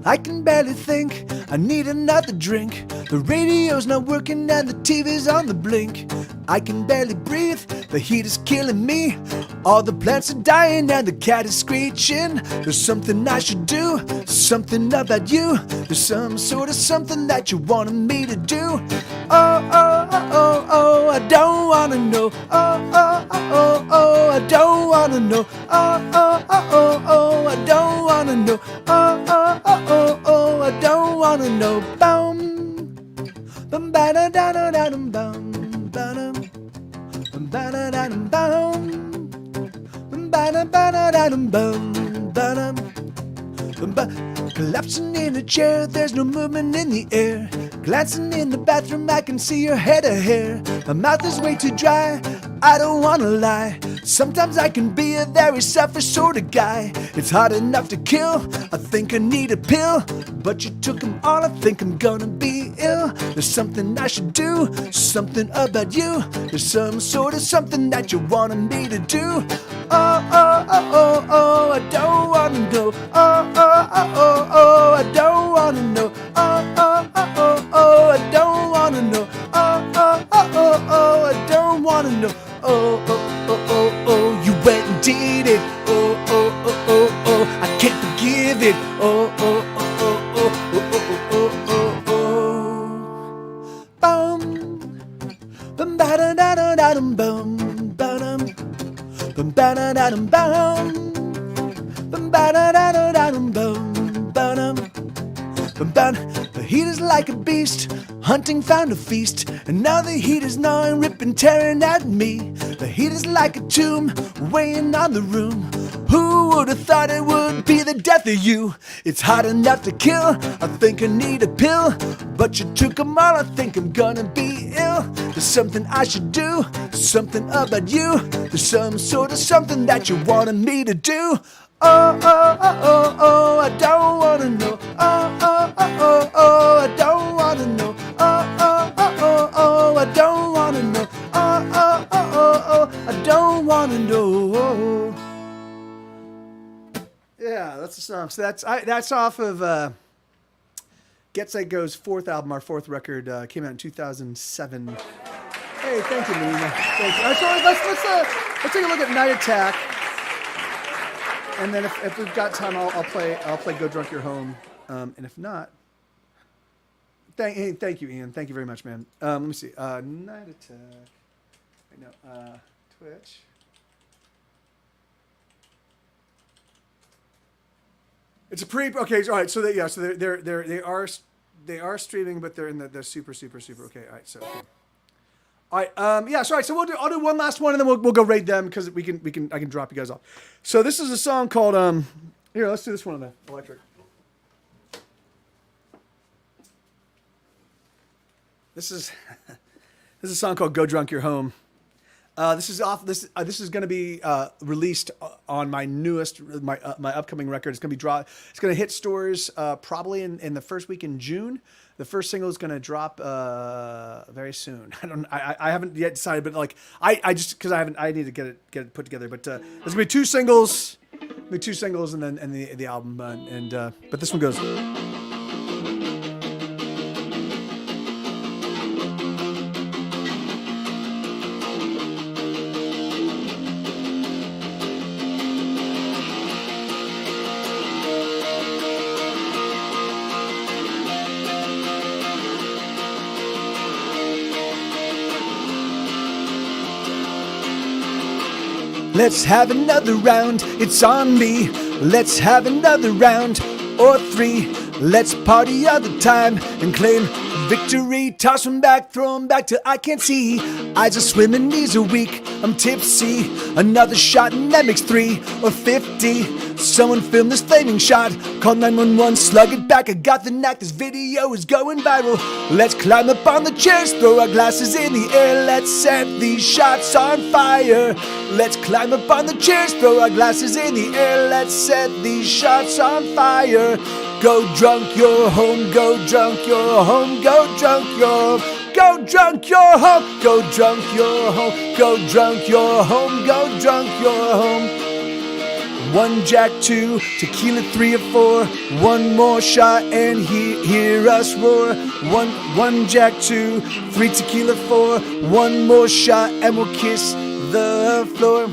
I can barely think. I need another drink. The radio's not working and the TV's on the blink. I can barely breathe. The heat is killing me. All the plants are dying and the cat is screeching. There's something I should do. Something about you. There's some sort of something that you wanted me to do. Oh, I don't wanna know. I don't wanna know. I don't wanna know. I don't wanna know. Bum ba da da da da dum bum ba dum ba da da dum bum ba da da dum bum ba dum. Collapsing in a chair, there's no movement in the air. Glancing in the bathroom, I can see your head of hair. My mouth is way too dry, I don't wanna lie. Sometimes I can be a very selfish sort of guy. It's hard enough to kill, I think I need a pill. But you took them all, I think I'm gonna be ill. There's something I should do, something about you. There's some sort of something that you wanted me to do. I don't wanna go. I don't wanna know. I don't wanna know. I don't wanna know. You went and did it. I can't forgive it. Bum ba da da da da dum bum ba dum ba da da dum bum ba da da da da dum bum ba dum. The heat is like a beast, hunting found a feast, and now the heat is gnawing, ripping, tearing at me. The heat is like a tomb, weighing on the room. Who would have thought it would be the death of you? It's hot enough to kill, I think I need a pill. But you took them all, I think I'm gonna be ill. There's something I should do, something about you. There's some sort of something that you wanted me to do. I don't wanna know. I don't wanna know. I don't wanna know. I don't wanna know. Yeah, that's the song. So that's off of Get Set Go's fourth album, our fourth record, came out in 2007. Hey, thank you, Melina. Thank you. So let's take a look at Night Attack. And then if we've got time, I'll play Go Drunk You're Home. And if not, Thank you, Ian. Thank you very much, man. Let me see. Night Attack. No, Twitch. It's a pre. Okay, all right. So they are streaming, but they're in the super. Okay, all right. So. Okay. All right. Yeah. So all right. So I'll do one last one, and then we'll go raid them because I can drop you guys off. So this is a song called Here, let's do this one on the electric. This is a song called "Go Drunk You're Home." This is going to be released on my newest, my upcoming record. It's going to be It's going to hit stores probably in the first week in June. The first single is going to drop very soon. I haven't yet decided, but like I just because I need to get it put together. But there's going to be two singles, and then the album. But this one goes. Let's have another round, it's on me. Let's have another round or three. Let's party all the time and claim victory. Toss them back, throw them back till I can't see. Eyes are swimming, knees are weak, I'm tipsy. Another shot and that makes 3 or 50. Someone film this flaming shot. Call 911, slug it back. I got the knack, this video is going viral. Let's climb up on the chairs, throw our glasses in the air. Let's set these shots on fire. Let's climb up on the chairs, throw our glasses in the air. Let's set these shots on fire. Go drunk, you're home. Go drunk, you're home. Go drunk, you're home. Go drunk, you're home. Go drunk, you're home. Go drunk, you're home. Go drunk, you're home. 1 Jack, 2 tequila, 3 or 4. One more shot and hear us roar. One Jack, 2, 3 tequila, 4. One more shot and we'll kiss the floor.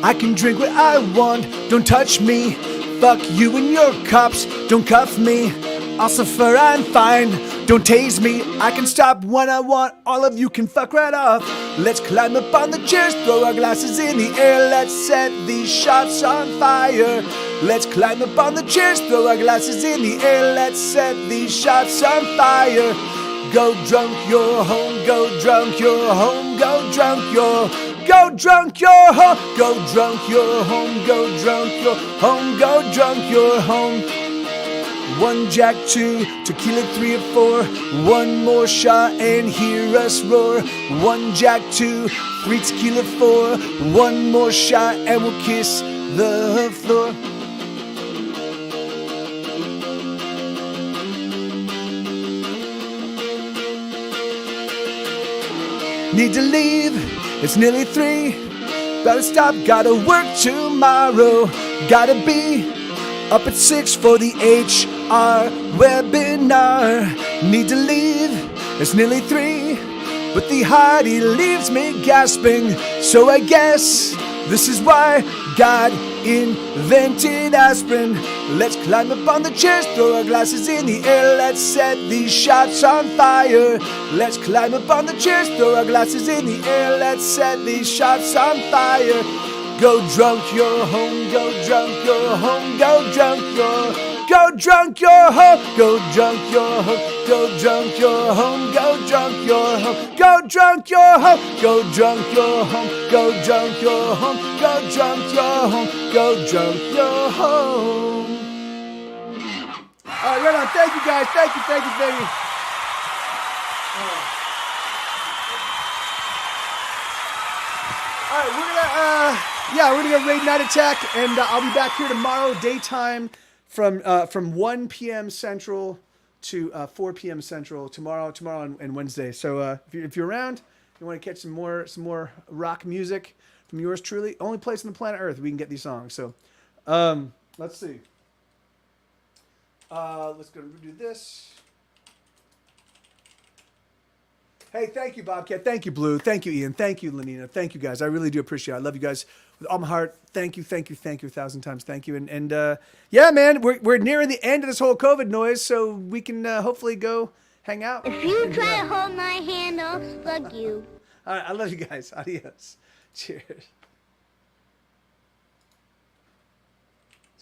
I can drink what I want, don't touch me. Fuck you and your cops, don't cuff me. I'll suffer, I'm fine, don't tase me. I can stop when I want, all of you can fuck right off. Let's climb up on the chairs, throw our glasses in the air. Let's set these shots on fire. Let's climb up on the chairs, throw our glasses in the air. Let's set these shots on fire. Go drunk, you're home. Go drunk, you're home. Go drunk, you're home. Go drunk, you're home. Go drunk, you're home. Go drunk, you're home. Go drunk, you're home. 1 Jack, 2 tequila, 3 or 4. One more shot and hear us roar. 1 Jack, 2, 3 tequila, 4. One more shot and we'll kiss the floor. Need to leave, it's nearly 3. Better stop, gotta work tomorrow. Gotta be up at 6 for the HR webinar. Need to leave, it's nearly 3. But the hottie leaves me gasping. So I guess this is why God invented aspirin. Let's climb up on the chairs, throw our glasses in the air. Let's set these shots on fire. Let's climb up on the chairs, throw our glasses in the air. Let's set these shots on fire. Go drunk, you're home. Go drunk, you're home. Go drunk, you're home. Go drunk, you're home. Go drunk, you're home. Go drunk, you're home. Go drunk, you're home. Go drunk, you're home. Go drunk, you're home. Go drunk, you're home. Go drunk, you're home. Go drunk, you're home. All right, right on. Thank you, guys. Thank you. All right, we're gonna raid Night Attack, and I'll be back here tomorrow daytime from 1 p.m. Central to 4 p.m. Central tomorrow and Wednesday. So if you're around, you want to catch some more rock music from yours truly, only place on the planet Earth we can get these songs. So let's see. Let's go do this. Hey, thank you, Bobcat. Thank you, Blue. Thank you, Ian. Thank you, Lenina. Thank you, guys. I really do appreciate it. I love you guys with all my heart. Thank you, thank you, thank you 1,000 times. Thank you. And yeah, man, we're nearing the end of this whole COVID noise, so we can hopefully go hang out. If you try to hold my hand, I'll slug you. All right, I love you guys. Adios. Cheers.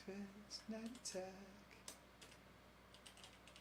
Twist night time.